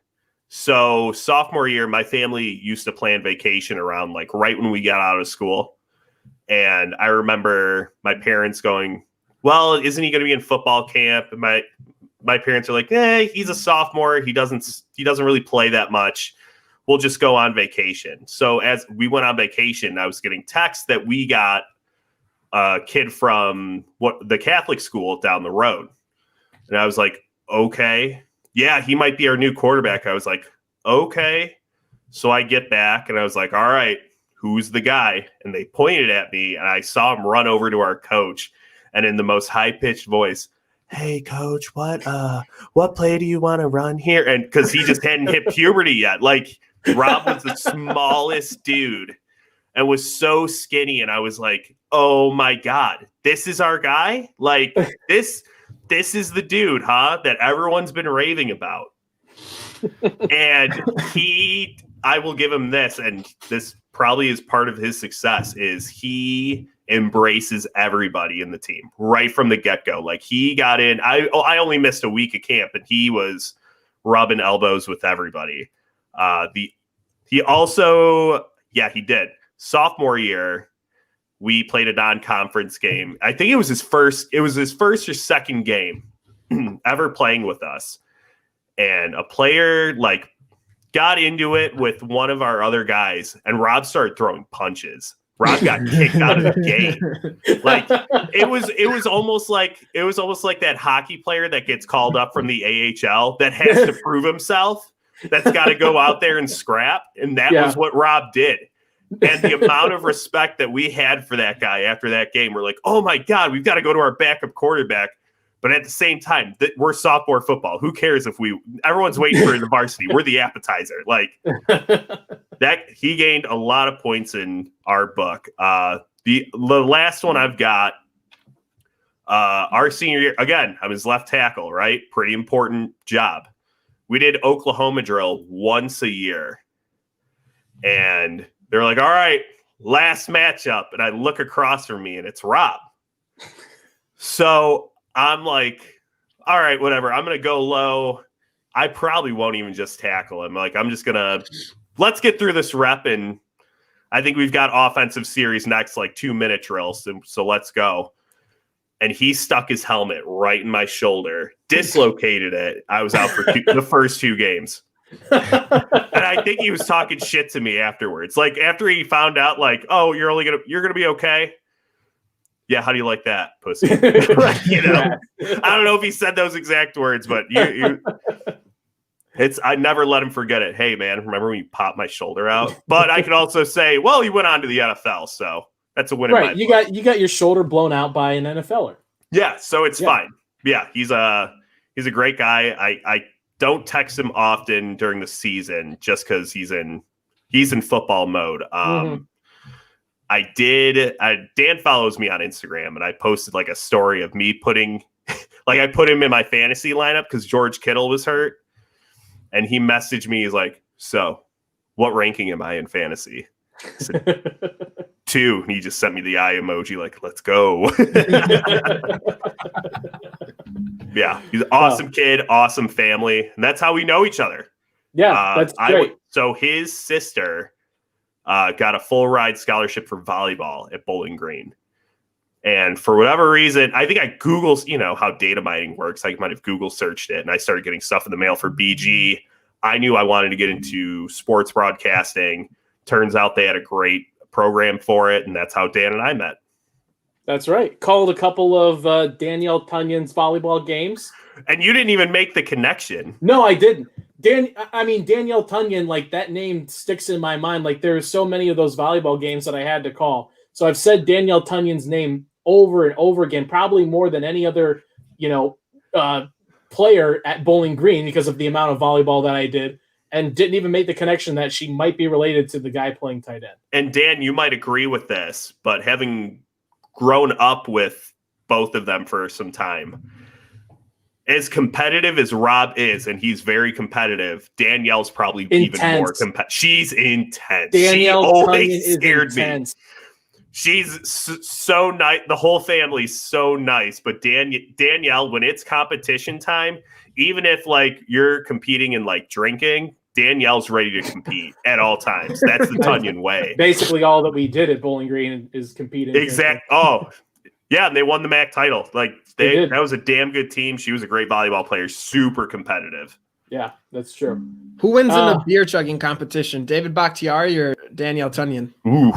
So sophomore year, my family used to plan vacation around right when we got out of school. And I remember my parents going, well, isn't he going to be in football camp? And my parents are like, he's a sophomore. He doesn't really play that much. We'll just go on vacation. So as we went on vacation, I was getting texts that we got a kid from the Catholic school down the road. And I was like, okay. Yeah, he might be our new quarterback. I was like, okay. So I get back and I was like, all right, who's the guy? And they pointed at me and I saw him run over to our coach and in the most high-pitched voice, hey, coach, what play do you want to run here? And because he just hadn't hit puberty yet. Rob was the smallest dude and was so skinny. And I was like, oh, my God, this is our guy? This is the dude, huh, that everyone's been raving about. And I will give him this, and this probably is part of his success, is he embraces everybody in the team right from the get-go. He got in. I only missed a week of camp, and he was rubbing elbows with everybody. He also, he did. Sophomore year, we played a non-conference game. I think it was his first or second game ever playing with us. And a player got into it with one of our other guys, and Rob started throwing punches Rob got kicked out of the game. Like it was almost like that hockey player that gets called up from the AHL that has to prove himself, that's got to go out there and scrap. And that was what Rob did. And the amount of respect that we had for that guy after that game, we're like, oh my God, we've got to go to our backup quarterback. But at the same time, we're sophomore football. Who cares if everyone's waiting for the varsity. We're the appetizer. Like that, he gained a lot of points in our book. The last one I've got, our senior year, again, I was left tackle, right? Pretty important job. We did Oklahoma drill once a year. And they're like, all right, last matchup. And I look across from me and it's Rob. So I'm like, all right, whatever. I'm going to go low. I probably won't even just tackle him. Like, I'm just going to, let's get through this rep. And I think we've got offensive series next, like 2-minute drills. So let's go. And he stuck his helmet right in my shoulder, dislocated it. I was out for the first 2 games. And I think he was talking shit to me afterwards. Like after he found out, like, oh, you're going to be okay. Yeah, how do you like that, pussy? You know, I don't know if he said those exact words, but I never let him forget it. Hey, man, remember when you popped my shoulder out? But I could also say, well, he went on to the NFL, so that's a win. Right, you got your shoulder blown out by an NFLer. Yeah, so it's fine. Yeah, he's a great guy. I don't text him often during the season just because he's in football mode. Dan follows me on Instagram, and I posted like a story of me putting, like I put him in my fantasy lineup because George Kittle was hurt. And he messaged me, he's like, so what ranking am I in fantasy? I said, 2. And he just sent me the eye emoji, like, let's go. Yeah, he's an awesome kid, awesome family. And that's how we know each other. Yeah, that's great. So his sister got a full ride scholarship for volleyball at Bowling Green. And for whatever reason, I think I Googled, you know, how data mining works. I might have Google searched it, and I started getting stuff in the mail for BG. I knew I wanted to get into sports broadcasting. Turns out they had a great program for it, and that's how Dan and I met. That's right. Called a couple of Danielle Tunyon's volleyball games. And you didn't even make the connection. No, I didn't. Danielle Tunyon, like that name sticks in my mind. Like there are so many of those volleyball games that I had to call. So I've said Danielle Tunyon's name over and over again, probably more than any other, player at Bowling Green because of the amount of volleyball that I did, and didn't even make the connection that she might be related to the guy playing tight end. And Dan, you might agree with this, but having grown up with both of them for some time, as competitive as Rob is, and he's very competitive, Danielle's probably even more competitive. She's intense. Danielle she always scared me. She's so nice. The whole family's so nice. But Danielle, when it's competition time, even if like you're competing in like drinking, Danielle's ready to compete at all times. That's the Tunyon way. Basically, all that we did at Bowling Green is competing. Exactly. Oh, yeah, and they won the MAC title. Like that was a damn good team. She was a great volleyball player, super competitive. Yeah, that's true. Who wins in a beer chugging competition? David Bakhtiari or Danielle Tunyon? Ooh.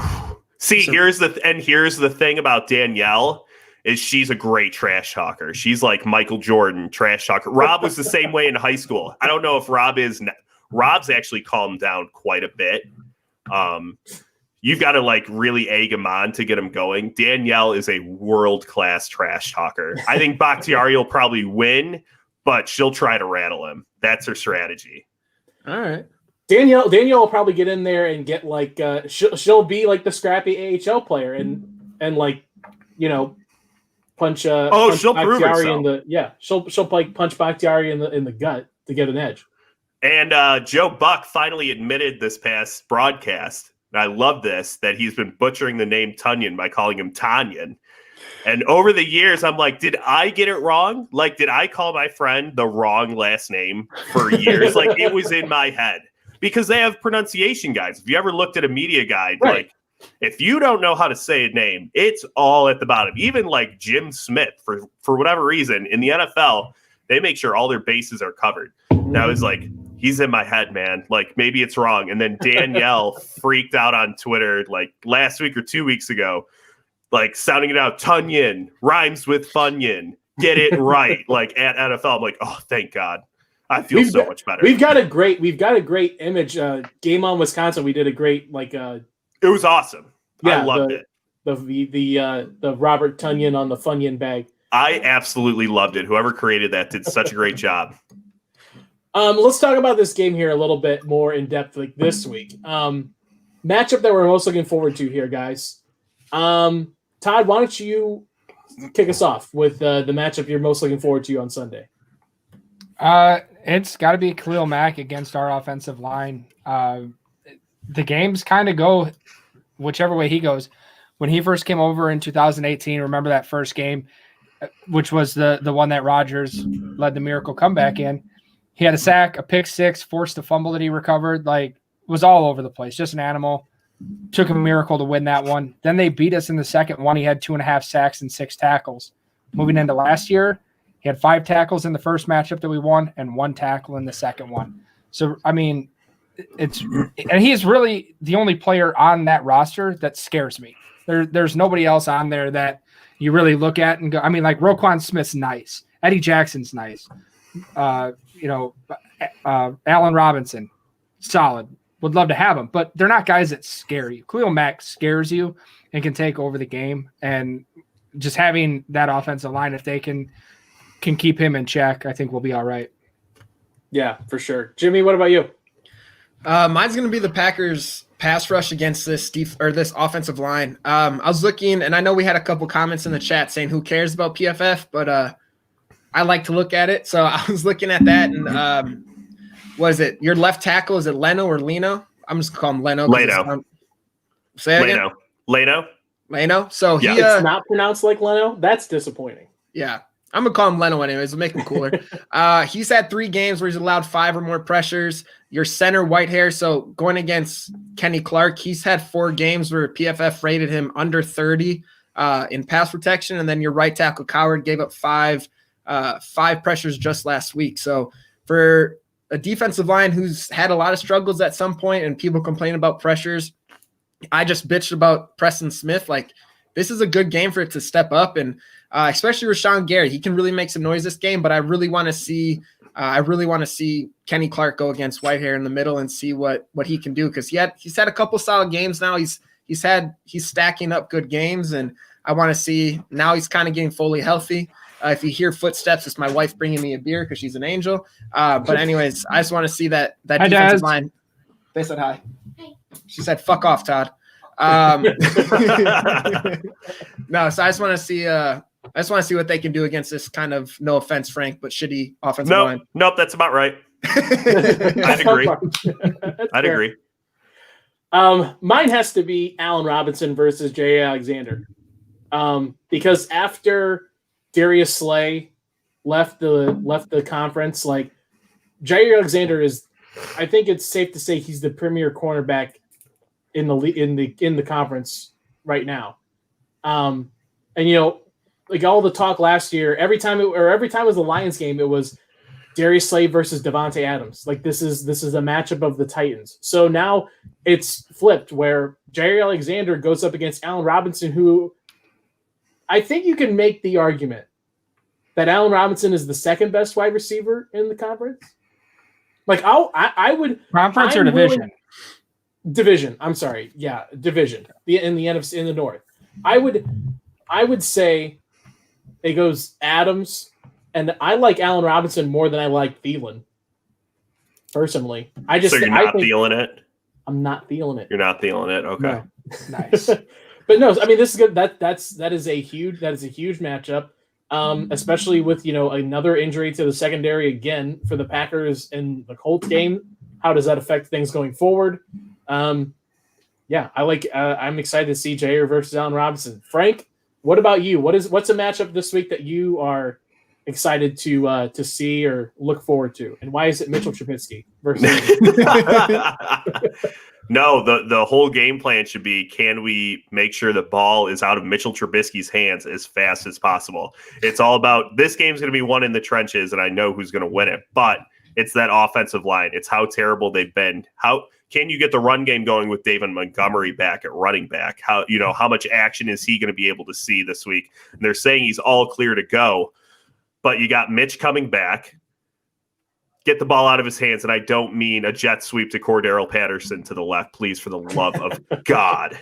See, here's the thing about Danielle is she's a great trash talker. She's like Michael Jordan trash talker. Rob was the same way in high school. I don't know if Rob is. Rob's actually calmed down quite a bit. You've got to like really egg him on to get him going. Danielle is a world-class trash talker. I think Bakhtiari will probably win, but she'll try to rattle him. That's her strategy. All right. Danielle will probably get in there and get like she'll be like the scrappy AHL player and like punch. She'll Bakhtiari prove herself. She'll like punch Bakhtiari in the gut to get an edge. And Joe Buck finally admitted this past broadcast, and I love this, that he's been butchering the name Tunyon by calling him Tanyan. And over the years, I'm like, did I get it wrong? Like, did I call my friend the wrong last name for years? Like, it was in my head. Because they have pronunciation guides. If you ever looked at a media guide, like if you don't know how to say a name, it's all at the bottom. Even like Jim Smith, for whatever reason, in the NFL, they make sure all their bases are covered. Now it's like he's in my head, man. Like, maybe it's wrong. And then Danielle freaked out on Twitter like last week or 2 weeks ago, like sounding it out. Tunyon rhymes with Funyon. Get it right. Like at NFL. I'm like, oh, thank God. I feel much better. We've got a great image. Game on Wisconsin. We did a great it was awesome. Yeah, I loved it. The Robert Tunyon on the Funyon bag. I absolutely loved it. Whoever created that did such a great job. Let's talk about this game here a little bit more in depth, like this week. Matchup that we're most looking forward to here, guys. Todd, why don't you kick us off with the matchup you're most looking forward to on Sunday? It's got to be Khalil Mack against our offensive line. The games kind of go whichever way he goes. When he first came over in 2018, remember that first game, which was the one that Rodgers led the miracle comeback in. He had a sack, a pick six, forced a fumble that he recovered. Like, was all over the place. Just an animal. Took a miracle to win that one. Then they beat us in the second one. He had 2.5 sacks and 6 tackles. Moving into last year, he had 5 tackles in the first matchup that we won and 1 tackle in the second one. So, I mean, and he's really the only player on that roster that scares me. There's nobody else on there that you really look at and go, I mean, like Roquan Smith's nice. Eddie Jackson's nice. Allen Robinson, solid. Would love to have him, but they're not guys that scare you. Khalil Mack scares you and can take over the game. And just having that offensive line, if they can keep him in check, I think we'll be all right. Yeah, for sure. Jimmy, what about you? Mine's going to be the Packers pass rush against this this offensive line. I was looking, and I know we had a couple comments in the chat saying who cares about PFF, but I like to look at it. So I was looking at that, and what is it? Your left tackle, is it Leno or Leno? I'm just going to call him Leno. Leno. Say it again? Leno. So yeah. It's not pronounced like Leno? That's disappointing. Yeah. I'm going to call him Leno anyways. It'll make him cooler. He's had 3 games where he's allowed 5 or more pressures. Your center, Whitehair, so going against Kenny Clark, he's had 4 games where PFF rated him under 30 in pass protection. And then your right tackle, Coward, gave up 5 pressures just last week. So for a defensive line who's had a lot of struggles at some point and people complain about pressures, I just bitched about Preston Smith. Like, this is a good game for it to step up, and especially Rashawn Gary. He can really make some noise this game, but I really want to see Kenny Clark go against Whitehair in the middle and see what he can do, because he's had a couple solid games now. He's stacking up good games, and I want to see now he's kind of getting fully healthy. If you hear footsteps, it's my wife bringing me a beer because she's an angel. But anyways, I just want to see that defensive line. They said hi. She said, "Fuck off, Todd." No, so I just want to see. I just want to see what they can do against this kind of, no offense, Frank, but shitty offensive line. Nope, that's about right. I'd agree. I'd agree. Mine has to be Allen Robinson versus Jay Alexander, because after Darius Slay left the conference, like, Jay Alexander is, I think it's safe to say he's the premier cornerback in the conference right now. And like all the talk last year, every time it was the Lions game, it was Darius Slay versus Devontae Adams. Like, this is a matchup of the Titans. So now it's flipped where Jay Alexander goes up against Allen Robinson, who I think you can make the argument that Allen Robinson is the second best wide receiver in the conference. Like, I would conference or division. Division. I'm sorry. Yeah, division. In the NFC, in the North. I would say it goes Adams, and I like Allen Robinson more than I like Thielen. Personally, So you're not feeling it? I'm not feeling it. You're not feeling it. Okay. No. Nice. But no, I mean, this is good. That is a huge matchup. Especially with another injury to the secondary again for the Packers in the Colts game. How does that affect things going forward? Yeah, I'm excited to see Jair versus Allen Robinson. Frank, what about you? What's a matchup this week that you are excited to see or look forward to, and why is it Mitchell Trubisky versus? No, the whole game plan should be, can we make sure the ball is out of Mitchell Trubisky's hands as fast as possible? It's all about, this game's going to be won in the trenches, and I know who's going to win it. But It's that offensive line. It's how terrible they've been. How can you get the run game going with David Montgomery back at running back? How much action is he going to be able to see this week? And they're saying he's all clear to go, but you got Mitch coming back. Get the ball out of his hands, and I don't mean a jet sweep to Cordero Patterson to the left, please, for the love of God.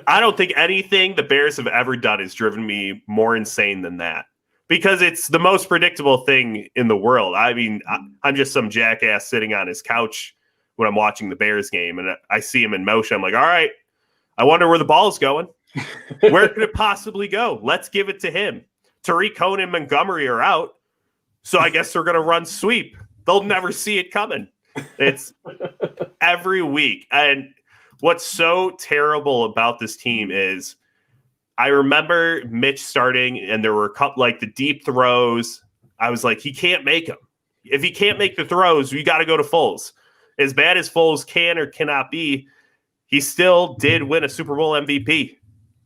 I don't think anything the Bears have ever done has driven me more insane than that, because it's the most predictable thing in the world. I mean, I'm just some jackass sitting on his couch when I'm watching the Bears game, and I see him in motion. I'm like, all right, I wonder where the ball's going. Where could it possibly go? Let's give it to him. Tariq Cohen and Montgomery are out. So I guess they're going to run sweep. They'll never see it coming. It's every week. And what's so terrible about this team is I remember Mitch starting, and there were a couple, like the deep throws. I was like, he can't make them. If he can't make the throws, we got to go to Foles. As bad as Foles can or cannot be, he still did win a Super Bowl MVP.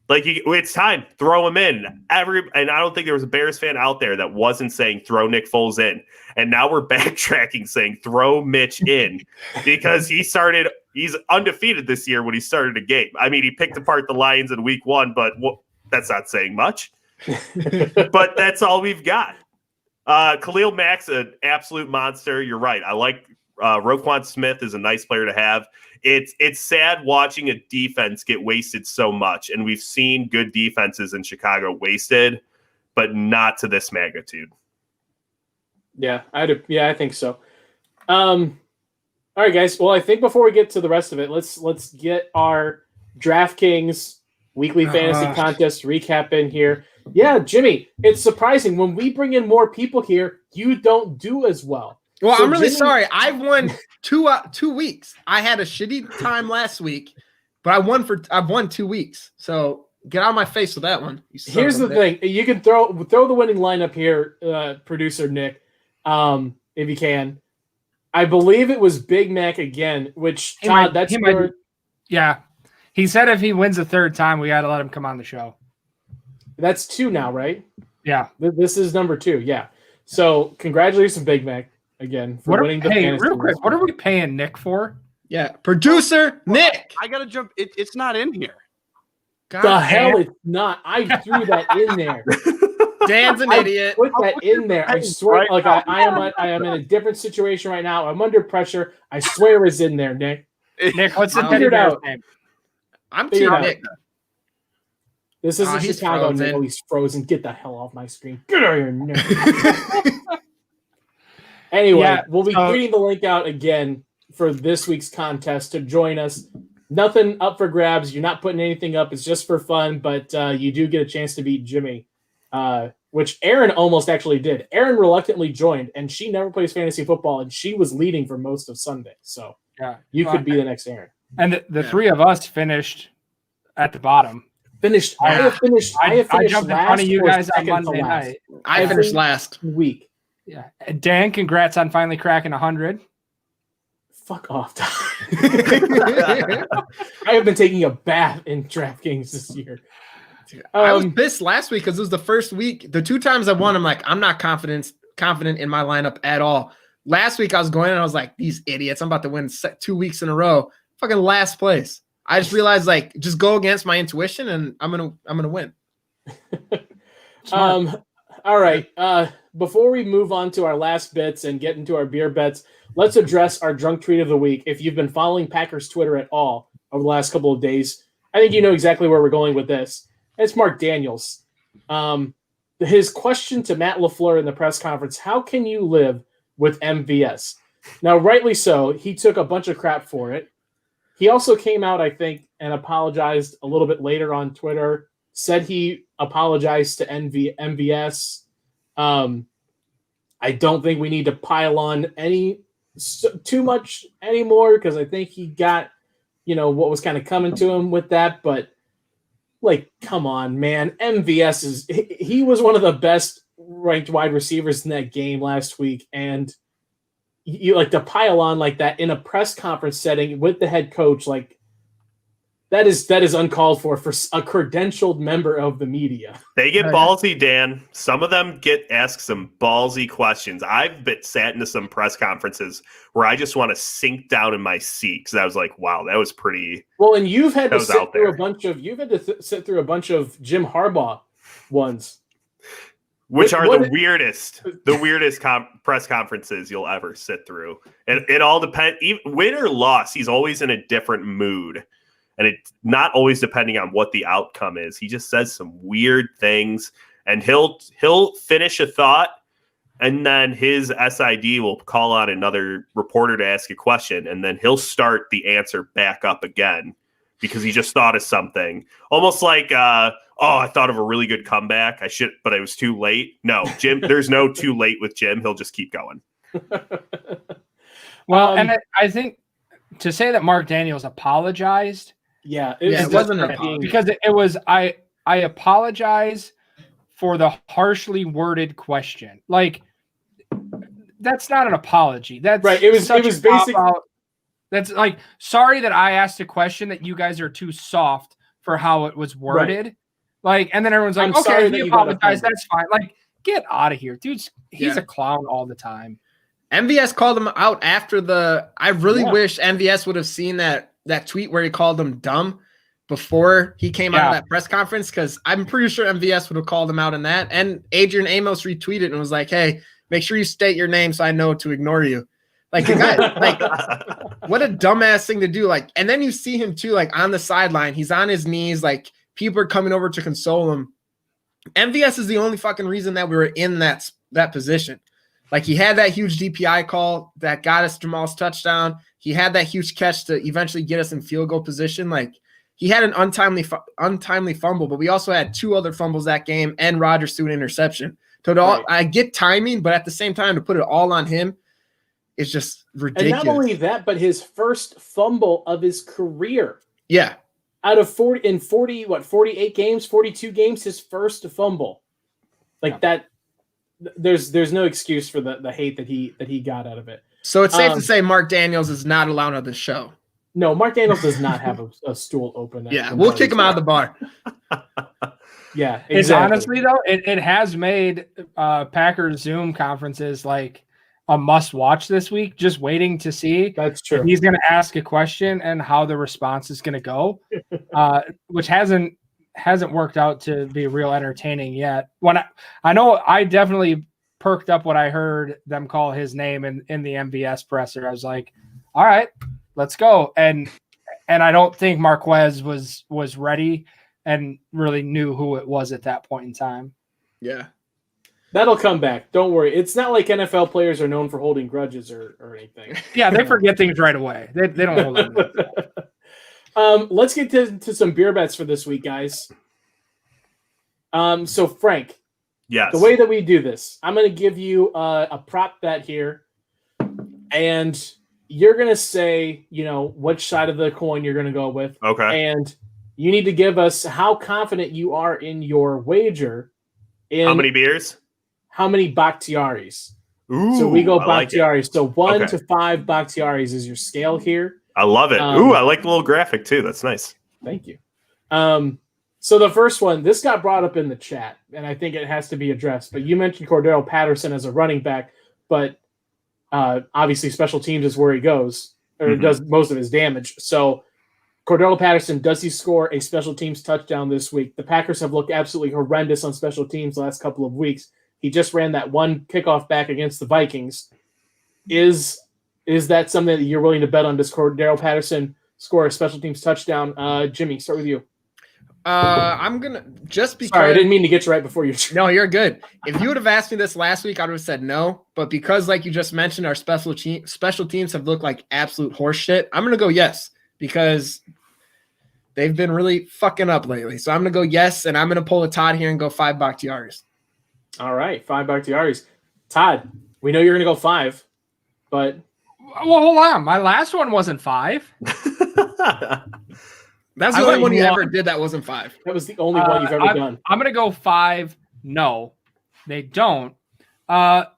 Like, it's time. Throw him in. And I don't think there was a Bears fan out there that wasn't saying throw Nick Foles in. And now we're backtracking saying throw Mitch in because he's undefeated this year when he started a game. I mean, he picked apart the Lions in week 1, but that's not saying much. But that's all we've got. Khalil Mack's an absolute monster. You're right. I like Roquan Smith is a nice player to have. It's sad watching a defense get wasted so much, and we've seen good defenses in Chicago wasted, but not to this magnitude. Yeah, I think so. All right, guys. Well, I think before we get to the rest of it, let's get our DraftKings weekly fantasy contest recap in here. Yeah, Jimmy, it's surprising when we bring in more people here, you don't do as well. Well, So I'm really Jimmy- sorry. I've won 2 weeks. I had a shitty time last week, but I've won 2 weeks. So get out of my face with that one. Here's the thing: you can throw the winning lineup here, producer Nick, if you can. I believe it was Big Mac again. Which Todd, that's your. Yeah, he said if he wins the third time, we got to let him come on the show. That's 2 now, right? Yeah, this is number 2. Yeah. So congratulations, Big Mac. Again, for winning the fantasy. Real quick, what are we paying Nick for? Yeah, producer Nick. I gotta jump. It's not in here. God The damn. hell it's not. I threw that in there. Dan's an idiot. Put that in there. I swear, like I am in a different situation right now. I'm under pressure. I swear it's in there, Nick. Nick, what's the Figure teddy it bear's out. name? I'm Figure Team it out. Nick. This isn't he's Chicago. frozen. No, he's frozen. Get the hell off my screen. Get out of here, Nick. Anyway, Yeah, we'll be so- tweeting the link out again for this week's contest to join us. Nothing up for grabs. You're not putting anything up. It's just for fun, but you do get a chance to beat Jimmy, which Aaron almost actually did. Aaron reluctantly joined, and she never plays fantasy football, and she was leading for most of Sunday. So Yeah, you could be the next Aaron. And the three of us finished at the bottom. Finished. I have finished. I have I finished jumped in last front of you or guys on second to Monday last night. I finished last. week. Yeah, and Dan, congrats on finally cracking 100. Fuck off, Todd. I have been taking a bath in DraftKings this year. I was pissed last week because it was the first week. The 2 times I won, I'm like, I'm not confident in my lineup at all. Last week I was going and I was like, these idiots, I'm about to win 2 weeks in a row. Fucking last place. I just realized, like, just go against my intuition and I'm gonna win. All right. Before we move on to our last bits and get into our beer bets, let's address our drunk tweet of the week. If you've been following Packers Twitter at all over the last couple of days, I think you know exactly where we're going with this. It's Mark Daniels. His question to Matt LaFleur in the press conference: how can you live with MVS? Now, rightly so, he took a bunch of crap for it. He also came out, I think, and apologized a little bit later on Twitter, said he apologized to MVS. I don't think we need to pile on too much anymore because I think he got, what was kind of coming to him with that. But, like, come on, man. MVS he was one of the best ranked wide receivers in that game last week. And you like to pile on like that in a press conference setting with the head coach, like, That is uncalled for a credentialed member of the media. They get ballsy, Dan. Some of them get asked some ballsy questions. I've sat into some press conferences where I just want to sink down in my seat because I was like, "Wow, that was pretty." Well, and you've had to was sit out through there. a bunch of sit through a bunch of Jim Harbaugh ones, Which What- are what- the weirdest press conferences you'll ever sit through. And it all depends. Win or loss, he's always in a different mood. And it's not always depending on what the outcome is. He just says some weird things, and he'll finish a thought, and then his SID will call on another reporter to ask a question, and then he'll start the answer back up again because he just thought of something. Almost like, I thought of a really good comeback. But it was too late. No, Jim, there's no too late with Jim. He'll just keep going. Well, and I think to say that Mark Daniels apologized. It wasn't an apology. Because it was I apologize for the harshly worded question. Like, that's not an apology. That's right. It was basically that's like, sorry that I asked a question that you guys are too soft for how it was worded. Right. Like, and then everyone's like, I'm sorry okay, that he you got apologized. offended. That's fine. Like, get out of here, dude. He's a clown all the time. MVS called him out after I really wish MVS would have seen that tweet where he called him dumb before he came out of that press conference, because I'm pretty sure MVS would have called him out in that. And Adrian Amos retweeted and was like, hey, make sure you state your name so I know to ignore you. Like, the guy, like, what a dumbass thing to do. Like, and then you see him too, like, on the sideline. He's on his knees. Like, people are coming over to console him. MVS is the only fucking reason that we were in that position. Like, he had that huge DPI call that got us Jamal's touchdown. He had that huge catch to eventually get us in field goal position. Like, he had an untimely fumble, but we also had 2 other fumbles that game and Rodgers threw an interception. So I get timing, but at the same time, to put it all on him is just ridiculous. And not only that, but his first fumble of his career. Yeah. Out of 48 games, 42 games, his first fumble. Like that, there's no excuse for the hate that he got out of it. So it's safe to say Mark Daniels is not allowed on the show. No, Mark Daniels does not have a stool open. Yeah, we'll kick him out of the bar. Yeah, exactly. It's honestly, though, it has made Packers Zoom conferences like a must-watch this week, just waiting to see That's true. if he's going to ask a question and how the response is going to go, which hasn't worked out to be real entertaining yet. I know I definitely perked up when I heard them call his name in the MVS presser. I was like, all right, let's go. And I don't think Marquez was ready and really knew who it was at that point in time. Yeah. That'll come back. Don't worry. It's not like NFL players are known for holding grudges or anything. Yeah, they forget things right away. They don't hold them. Let's get to some beer bets for this week, guys. So Frank, Yes. the way that we do this, I'm going to give you a prop bet here, and you're going to say, which side of the coin you're going to go with. Okay. And you need to give us how confident you are in your wager. How many beers? How many Bakhtiaris? Ooh, So we go I like it. Bakhtiaris. So 1 Okay. to 5 Bakhtiaris is your scale here. I love it. I like the little graphic too. That's nice. Thank you. So the first one, this got brought up in the chat, and I think it has to be addressed. But you mentioned Cordero Patterson as a running back, but obviously special teams is where he goes, or does most of his damage. So Cordero Patterson, does he score a special teams touchdown this week? The Packers have looked absolutely horrendous on special teams the last couple of weeks. He just ran that one kickoff back against the Vikings. Is that something that you're willing to bet on? Does Cordero Patterson score a special teams touchdown? Jimmy, start with you. I'm gonna just because. Sorry, I didn't mean to get you right before you. No, you're good. If you would have asked me this last week, I would have said no. But because, like you just mentioned, our special teams have looked like absolute horse shit, I'm gonna go yes, because they've been really fucking up lately. So I'm gonna go yes, and I'm gonna pull a Todd here and go 5 Bakhtiaris. All right, 5 Bakhtiaris. Todd, we know you're going to go 5, but Well, hold on. My last one wasn't 5. That's I the only went one you one. ever did that wasn't 5. that was the only one you've ever done. I'm going to go 5. No, they don't. But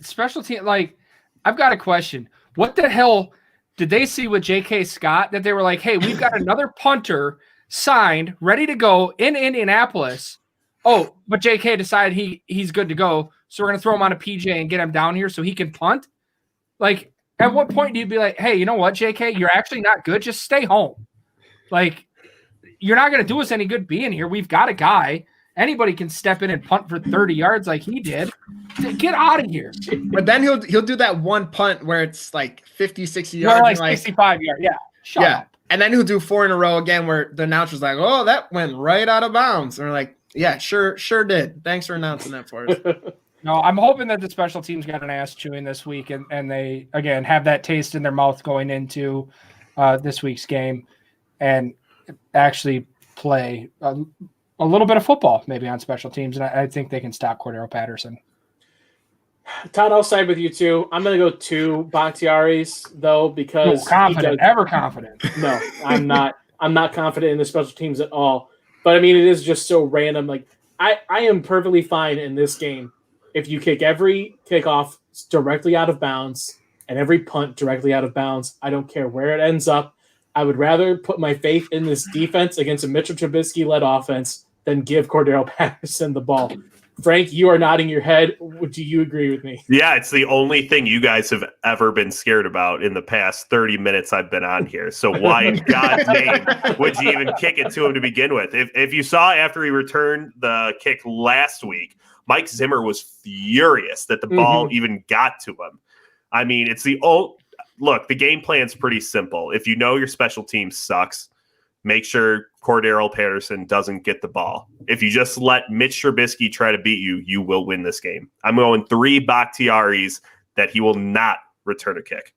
special team, like, I've got a question. What the hell did they see with J.K. Scott that they were like, hey, we've got another punter signed, ready to go in Indianapolis. Oh, but J.K. decided he's good to go, so we're going to throw him on a PJ and get him down here so he can punt? Like, at what point do you be like, hey, you know what, J.K., you're actually not good. Just stay home. Like, you're not going to do us any good being here. We've got a guy. Anybody can step in and punt for 30 yards like he did. Get out of here. But then he'll do that one punt where it's like 50, 60 yards. Or like 65 yards. Yeah. Shut up. And then he'll do 4 in a row again where the announcer's like, oh, that went right out of bounds. And we're like, yeah, sure did. Thanks for announcing that for us. No, I'm hoping that the special teams got an ass chewing this week and they, again, have that taste in their mouth going into this week's game and actually play a little bit of football maybe on special teams. And I think they can stop Cordero Patterson. Todd, I'll side with you too. I'm going to go 2 Bakhtiaris though, because ever confident. No, I'm not. I'm not confident in the special teams at all. But I mean, it is just so random. Like I am perfectly fine in this game if you kick every kickoff directly out of bounds and every punt directly out of bounds. I don't care where it ends up. I would rather put my faith in this defense against a Mitchell Trubisky-led offense than give Cordero Patterson the ball. Frank, you are nodding your head. Do you agree with me? Yeah, it's the only thing you guys have ever been scared about in the past 30 minutes I've been on here. So why in God's name would you even kick it to him to begin with? If you saw after he returned the kick last week, Mike Zimmer was furious that the ball even got to him. I mean, it's the old look, the game plan's pretty simple. If you know your special team sucks, make sure Cordero Patterson doesn't get the ball. If you just let Mitch Trubisky try to beat you, you will win this game. I'm going 3 Bakhtiaris that he will not return a kick.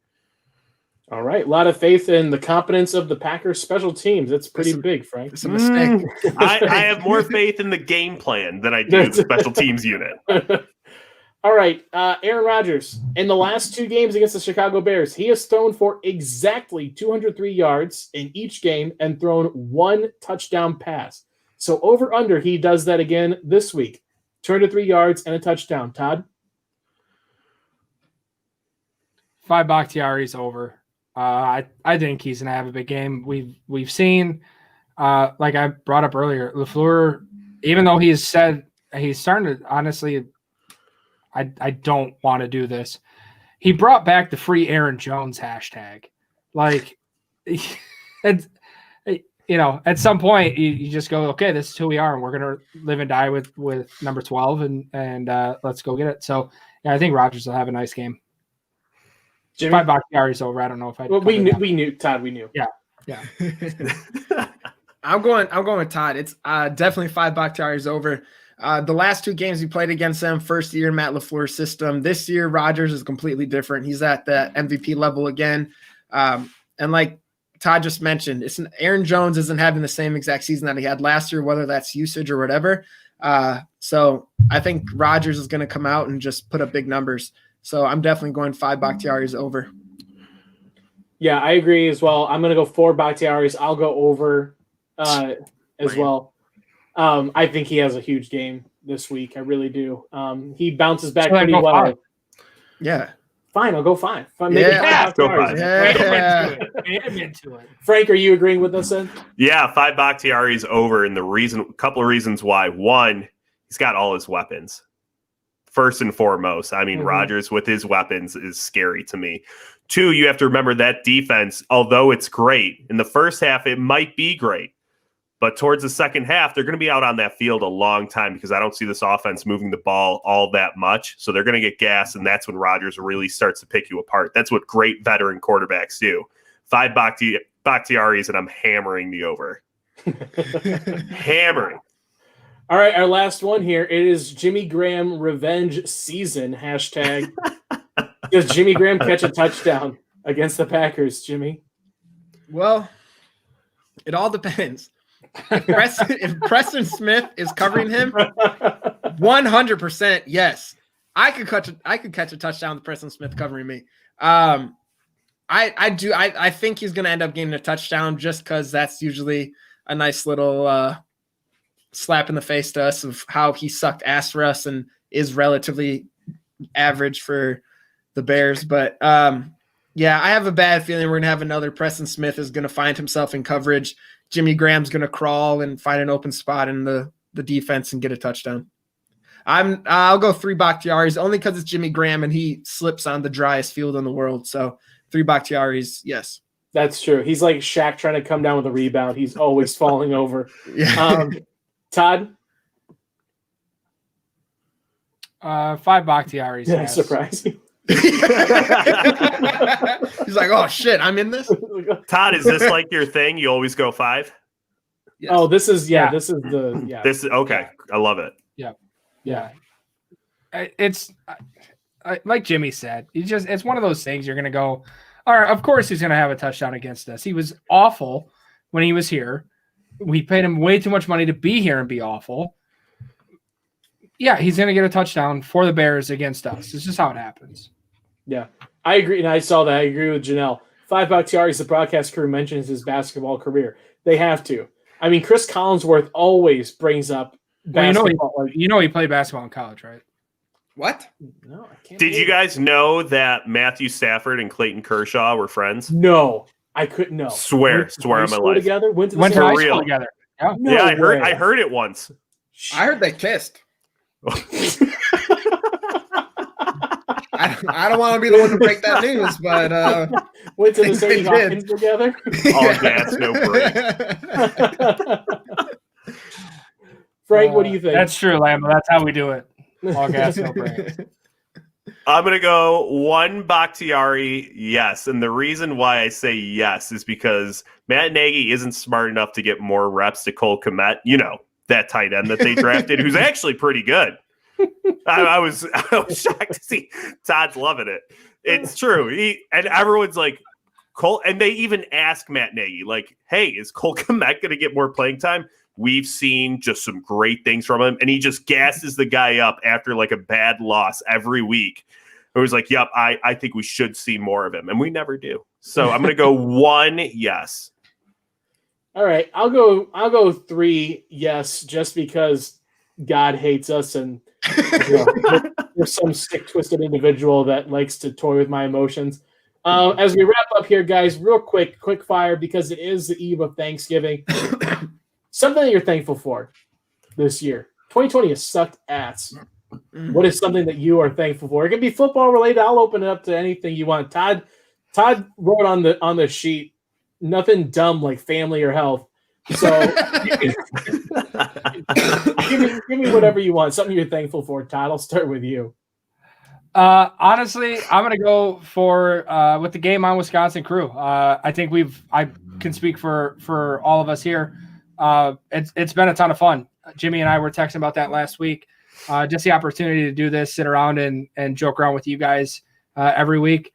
All right. A lot of faith in the competence of the Packers special teams. That's pretty big, Frank. It's a mistake. I have more faith in the game plan than I do the special teams unit. All right, Aaron Rodgers, in the last 2 games against the Chicago Bears, he has thrown for exactly 203 yards in each game and thrown 1 touchdown pass. So over-under, he does that again this week. 203 yards and a touchdown. Todd? 5 Bakhtiari's over. I think he's going to have a big game. We've seen, like I brought up earlier, LaFleur, even though he's said he's starting to honestly – I don't want to do this. He brought back the free Aaron Jones hashtag. Like, at some point you just go, okay, this is who we are, and we're going to live and die with number 12, and let's go get it. So, yeah, I think Rodgers will have a nice game. Jimmy? 5 Bakhtiari's over. I don't know if I. Well, we knew, Todd. We knew. Yeah. I'm going with Todd. It's definitely 5 Bakhtiari's over. The last 2 games we played against them, first year Matt LaFleur's system. This year, Rodgers is completely different. He's at the MVP level again. And like Todd just mentioned, Aaron Jones isn't having the same exact season that he had last year, whether that's usage or whatever. So I think Rodgers is going to come out and just put up big numbers. So I'm definitely going 5 Bakhtiari's over. Yeah, I agree as well. I'm going to go 4 Bakhtiari's. I'll go over as well. I think he has a huge game this week. I really do. He bounces back pretty well. 5. Yeah. Fine, I'll go 5. Go 5. Yeah. Into it. Frank, are you agreeing with us then? Yeah, 5 Bakhtiari's over, and couple of reasons why. 1, he's got all his weapons. First and foremost, I mean, Rodgers with his weapons is scary to me. 2, you have to remember that defense, although it's great, in the first half it might be great. But towards the second half, they're going to be out on that field a long time because I don't see this offense moving the ball all that much. So they're going to get gas, and that's when Rodgers really starts to pick you apart. That's what great veteran quarterbacks do. 5 Bakhtiaris, and I'm hammering the over. Hammering. All right, our last one here. It is Jimmy Graham revenge season hashtag. Does Jimmy Graham catch a touchdown against the Packers, Jimmy? Well, it all depends. If Preston Smith is covering him, 100% yes. I could catch a touchdown with Preston Smith covering me. I think he's going to end up getting a touchdown just because that's usually a nice little slap in the face to us of how he sucked ass for us and is relatively average for the Bears. But Yeah, I have a bad feeling we're going to have another Preston Smith is going to find himself in coverage. Jimmy Graham's going to crawl and find an open spot in the defense and get a touchdown. I'll go 3 Bakhtiaris only because it's Jimmy Graham and he slips on the driest field in the world. So 3 Bakhtiaris, yes. That's true. He's like Shaq trying to come down with a rebound. He's always falling over. Yeah. Todd? 5 Bakhtiaris. Did I Yes. surprise you? He's like, oh shit, I'm in this. Todd, is this like your thing? You always go 5? Yes. Oh, this is Yeah. this is the yeah. This is okay. I love it. Yeah. It's like Jimmy said, it's one of those things you're going to go, all right, of course he's going to have a touchdown against us. He was awful when he was here. We paid him way too much money to be here and be awful. Yeah, he's going to get a touchdown for the Bears against us. It's just how it happens. Yeah, I agree, and I saw that. I agree with Janelle. 5 Bakhtiaris, the broadcast crew mentions his basketball career. They have to. I mean, Chris Collinsworth always brings up basketball. He played basketball in college, right? What? No, I can't. Did you guys know that Matthew Stafford and Clayton Kershaw were friends? No, I couldn't know. Swear Went to on high my school life. together. Went to the Went to same high real. school together. Yeah. No Yeah, way. I heard it once. I heard they kissed. I don't want to be the one to break that news, but Went to the They same did. Hopkins together. All gas, no brakes. Frank, what do you think? That's true, Lambo. That's how we do it. All gas, no brakes. I'm going to go 1 Bakhtiari, yes. And the reason why I say yes is because Matt Nagy isn't smart enough to get more reps to Cole Kmet, that tight end that they drafted, who's actually pretty good. I was shocked to see Todd's loving it. It's true. And everyone's like, Cole, and they even ask Matt Nagy, like, hey, is Cole Kmet going to get more playing time? We've seen just some great things from him. And he just gasses the guy up after like a bad loss every week. It was like, yep, I think we should see more of him. And we never do. So I'm going to go 1 yes. All right, I'll go 3 yes, just because God hates us and there's some sick, twisted individual that likes to toy with my emotions. As we wrap up here, guys, real quick fire, because it is the eve of Thanksgiving. Something that you're thankful for this year. 2020 has sucked ass. What is something that you are thankful for? It can be football related. I'll open it up to anything you want. Todd wrote on the sheet, nothing dumb like family or health. So give me whatever you want. Something you're thankful for, Todd. I'll start with you. Honestly, I'm gonna go for with the Game On Wisconsin crew. I think I can speak for all of us here. It's been a ton of fun. Jimmy and I were texting about that last week. Just the opportunity to do this, sit around and joke around with you guys every week.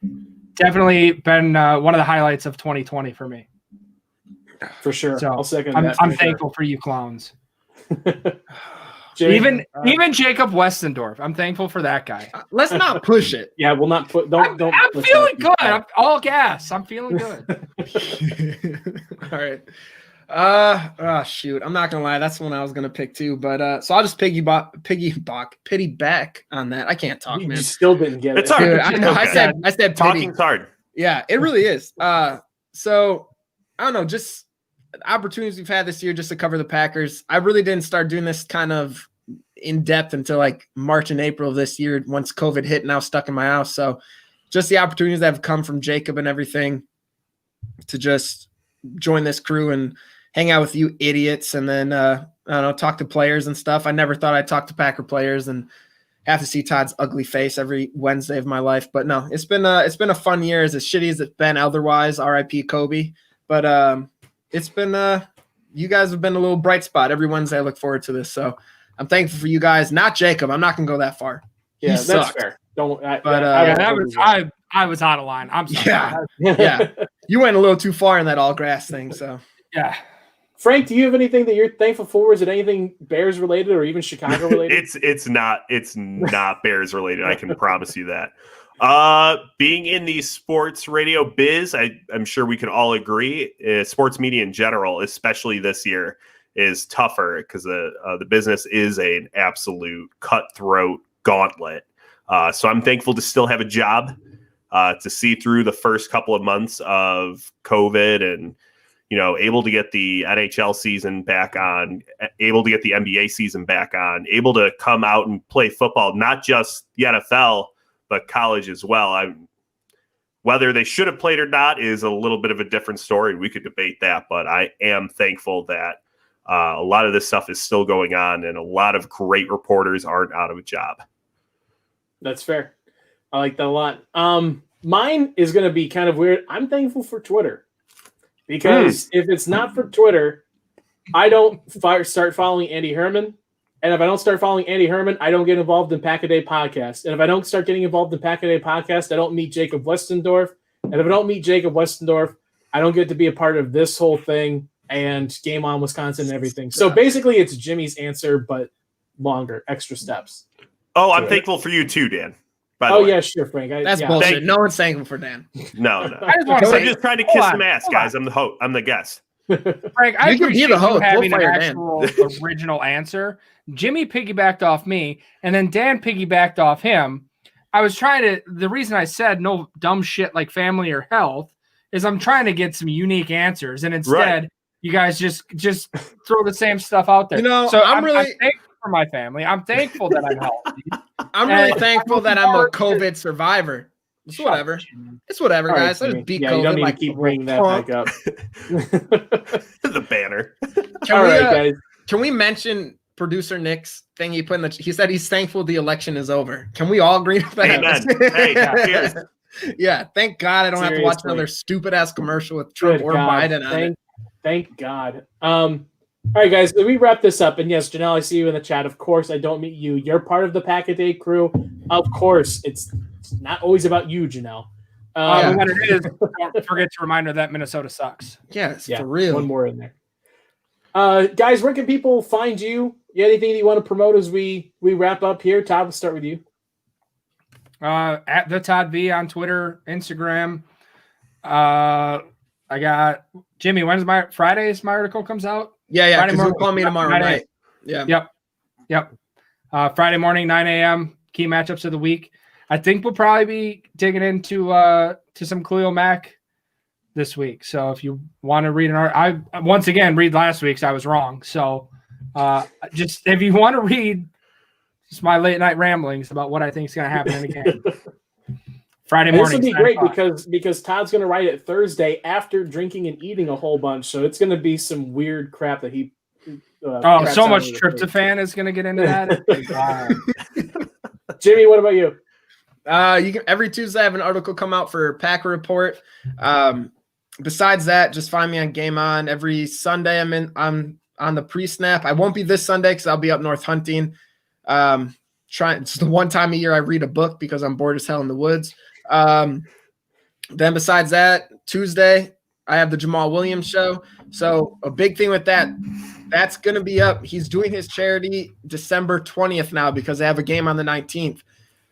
Definitely been one of the highlights of 2020 for me. For sure. So I'll second I'm that. For thankful for you clowns. Jay, Even Jacob Westendorf. I'm thankful for that guy. Let's not push it. yeah, we'll not put. Don't. I'm push feeling that. good. I'm all gas. I'm feeling good. All right. Shoot. I'm not gonna lie. That's the one I was gonna pick too. But so I'll just piggyback on that. I can't talk, You man. still didn't get It's it. hard. Dude, I know. I said pity. Talking's hard. Yeah, it really is. So I don't know, just opportunities we've had this year just to cover the Packers. I really didn't start doing this kind of in depth until like March and April of this year once COVID hit and I was stuck in my house. So just the opportunities that have come from Jacob and everything to just join this crew and hang out with you idiots and then I don't know, talk to players and stuff. I never thought I'd talk to Packer players and have to see Todd's ugly face every Wednesday of my life. But no, it's been a fun year, as shitty as it's been otherwise. RIP Kobe. But it's been you guys have been a little bright spot every Wednesday. I look forward to this. So I'm thankful for you guys. Not Jacob. I'm not gonna go that far. Yeah, He that's sucked. fair. Don't. But, I was out of line. I'm sorry. Yeah. You went a little too far in that all grass thing. So Yeah. Frank, do you have anything that you're thankful for? Is it anything Bears related or even Chicago related? It's not Bears related. I can promise you that. Being in the sports radio biz, I'm sure we can all agree, sports media in general, especially this year, is tougher because the business is an absolute cutthroat gauntlet. So I'm thankful to still have a job. to see through the first couple of months of COVID and, able to get the NHL season back on, able to get the NBA season back on, able to come out and play football, not just the NFL, but college as well. Whether they should have played or not is a little bit of a different story. We could debate that, but I am thankful that a lot of this stuff is still going on and a lot of great reporters aren't out of a job. That's fair. I like that a lot. Mine is going to be kind of weird. I'm thankful for Twitter. Because if it's not for Twitter, I don't start following Andy Herman. And if I don't start following Andy Herman, I don't get involved in Pack-A-Day Podcast. And if I don't start getting involved in Pack-A-Day Podcast, I don't meet Jacob Westendorf. And if I don't meet Jacob Westendorf, I don't get to be a part of this whole thing and Game On Wisconsin and everything. So basically it's Jimmy's answer, but longer, extra steps. Oh, I'm thankful for you too, Dan. By the way. Yeah, sure, Frank. That's bullshit. No one's thankful for Dan. No. I'm just trying to kiss some ass, guys. I'm the host. I'm the guest. Frank, I You can be the host. having We'll an fire Dan. actual original answer. Jimmy piggybacked off me, and then Dan piggybacked off him. I was trying to. The reason I said no dumb shit like family or health is I'm trying to get some unique answers, and instead you guys just throw the same stuff out there. So I'm thankful for my family. I'm thankful that I'm healthy. I'm really thankful that I'm a COVID survivor. It's whatever. It's whatever, All right, guys. I just beat you COVID. don't need like to keep bringing that back up. The banner. Guys. Can we mention producer Nick's thing he put in he said he's thankful the election is over. Can we all agree with that? Amen. Hey, cheers. Yeah, thank God I don't have to watch Seriously. another stupid ass commercial with Trump Good or God. Biden on it. Thank God. All right, guys, we wrap this up. And yes, Janelle, I see you in the chat. Of course, I don't meet you. You're part of the Pack-A-Day crew. Of course, it's not always about you, Janelle. When it is, don't forget to remind her that Minnesota sucks. Yes, Yeah, for real. one more in there. Guys, where can people find you? You anything that you want to promote as we wrap up here? Todd, we'll start with you. At the Todd V on Twitter, Instagram. I got Jimmy. When's my Fridays? My article comes out. Yeah, Friday because you'll morning, call me tomorrow 9 night. Yeah. Yep. Friday morning, 9 a.m. Key matchups of the week. I think we'll probably be digging into to some Khalil Mack this week. So if you want to read an article, I once again read last week's. I was wrong. So just if you want to read just my late night ramblings about what I think is going to happen in the game. Friday And morning. this will be great because Todd's going to write it Thursday after drinking and eating a whole bunch. So it's going to be some weird crap that he. So much tryptophan is going to get into that. Jimmy, what about you? You can every Tuesday I have an article come out for Packer Report. Besides that, just find me on Game On. Every Sunday I'm on the pre-snap. I won't be this Sunday because I'll be up north hunting. It's the one time a year I read a book because I'm bored as hell in the woods. Then besides that, Tuesday I have the Jamal Williams show. So a big thing with that's going to be up. He's doing his charity December 20th now because they have a game on the 19th.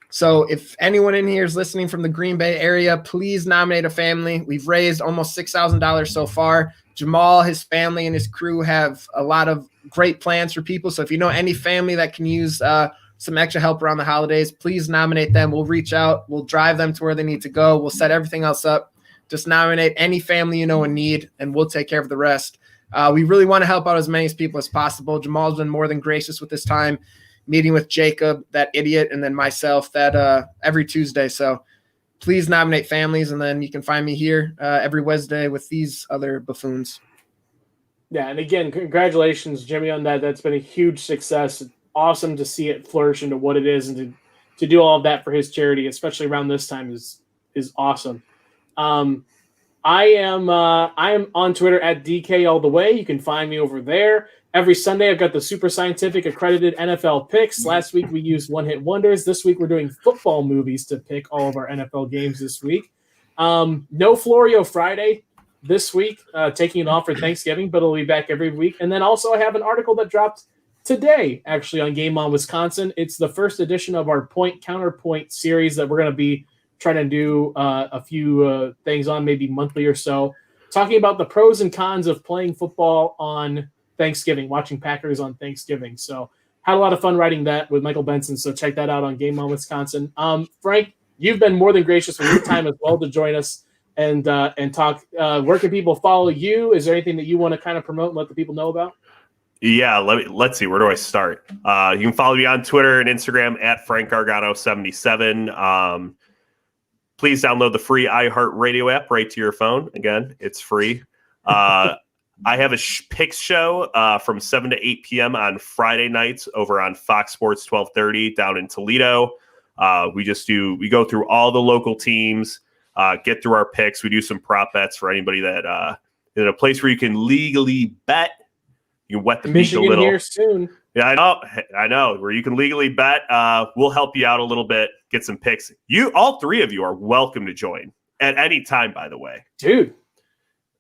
So if anyone in here is listening from the Green Bay area, please nominate a family. We've raised almost $6,000 so far. Jamal, his family, and his crew have a lot of great plans for people. So if you know any family that can use some extra help around the holidays, please nominate them. We'll reach out. We'll drive them to where they need to go. We'll set everything else up. Just nominate any family you know in need, and we'll take care of the rest. We really want to help out as many people as possible. Jamal's been more than gracious with his time, meeting with Jacob, that idiot, and then myself that every Tuesday. So please nominate families, and then you can find me here every Wednesday with these other buffoons. Yeah, and again, congratulations, Jimmy, on that. That's been a huge success. Awesome to see it flourish into what it is, and to do all of that for his charity, especially around this time, is awesome. I am on Twitter at DK all the way. You can find me over there. Every Sunday, I've got the Super Scientific accredited NFL picks. Last week, we used one-hit wonders. This week, we're doing football movies to pick all of our NFL games this week. No Florio Friday this week, taking it off for Thanksgiving, but it'll be back every week. And then also, I have an article that dropped today, actually, on Game On Wisconsin. It's the first edition of our Point Counterpoint series that we're going to be trying to do a few things on, maybe monthly or so, talking about the pros and cons of playing football on Thanksgiving, watching Packers on Thanksgiving. So had a lot of fun writing that with Michael Benson. So check that out on Game On Wisconsin. Frank, you've been more than gracious with your time as well to join us and talk. Where can people follow you? Is there anything that you want to kind of promote and let the people know about? Yeah, let's see. Where do I start? You can follow me on Twitter and Instagram at Frank Gargano 77. Please download the free iHeartRadio app right to your phone. Again, it's free. I have a picks show from 7 to 8 p.m. on Friday nights over on Fox Sports 1230 down in Toledo. We go through all the local teams, get through our picks. We do some prop bets for anybody that in a place where you can legally bet. You can wet the beach a little. Here soon. Yeah, I know. Where you can legally bet. We'll help you out a little bit, get some picks. All three of you are welcome to join at any time, by the way. Dude.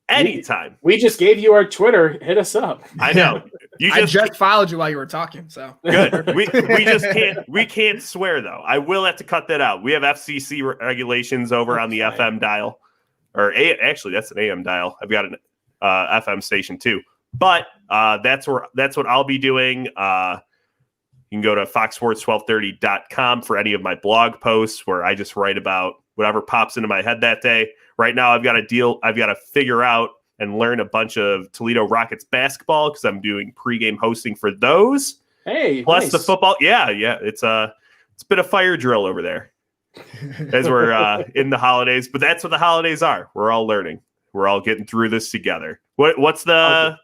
Anytime. We just gave you our Twitter. Hit us up. I know. I just followed you while you were talking, so good. We just can't swear though. I will have to cut that out. We have FCC regulations over on the FM dial, actually that's an AM dial. I've got an FM station too. But that's what I'll be doing. You can go to foxsports1230.com for any of my blog posts where I just write about whatever pops into my head that day. Right now, I've got to figure out and learn a bunch of Toledo Rockets basketball because I'm doing pregame hosting for those. Hey, plus nice. The football. Yeah, it's a bit of fire drill over there as we're in the holidays. But that's what the holidays are. We're all learning. We're all getting through this together. What's the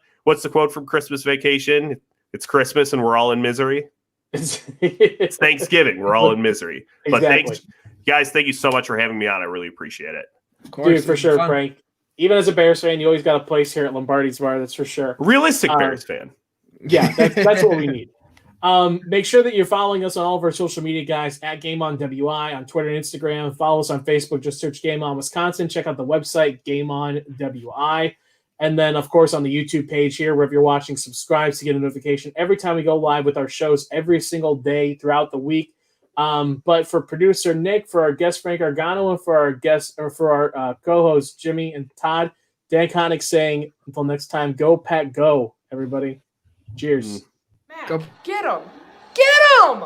quote from Christmas Vacation? It's Christmas and we're all in misery. It's Thanksgiving. We're all in misery. Exactly. But thanks, guys. Thank you so much for having me on. I really appreciate it. of course, Dude, for sure, Frank. Even as a Bears fan, you always got a place here at Lombardi's Bar. That's for sure. Realistic Bears fan. Yeah, that's what we need. Make sure that you're following us on all of our social media, guys, at Game On WI on Twitter and Instagram. Follow us on Facebook. Just search Game On Wisconsin. Check out the website, Game On WI. And then, of course, on the YouTube page here, wherever you're watching, subscribe to get a notification every time we go live with our shows every single day throughout the week. But for producer Nick, for our guest Frank Gargano, and for our co-hosts Jimmy and Todd, Dan Connick saying, until next time, go Pack, go, everybody. Cheers. Matt, Go. get him! Get him!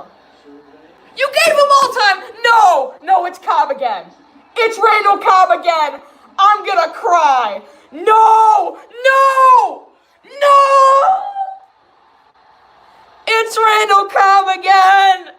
You gave him all time! No, it's Cobb again. It's Randall Cobb again. I'm gonna cry. No! It's Randall Cobb again!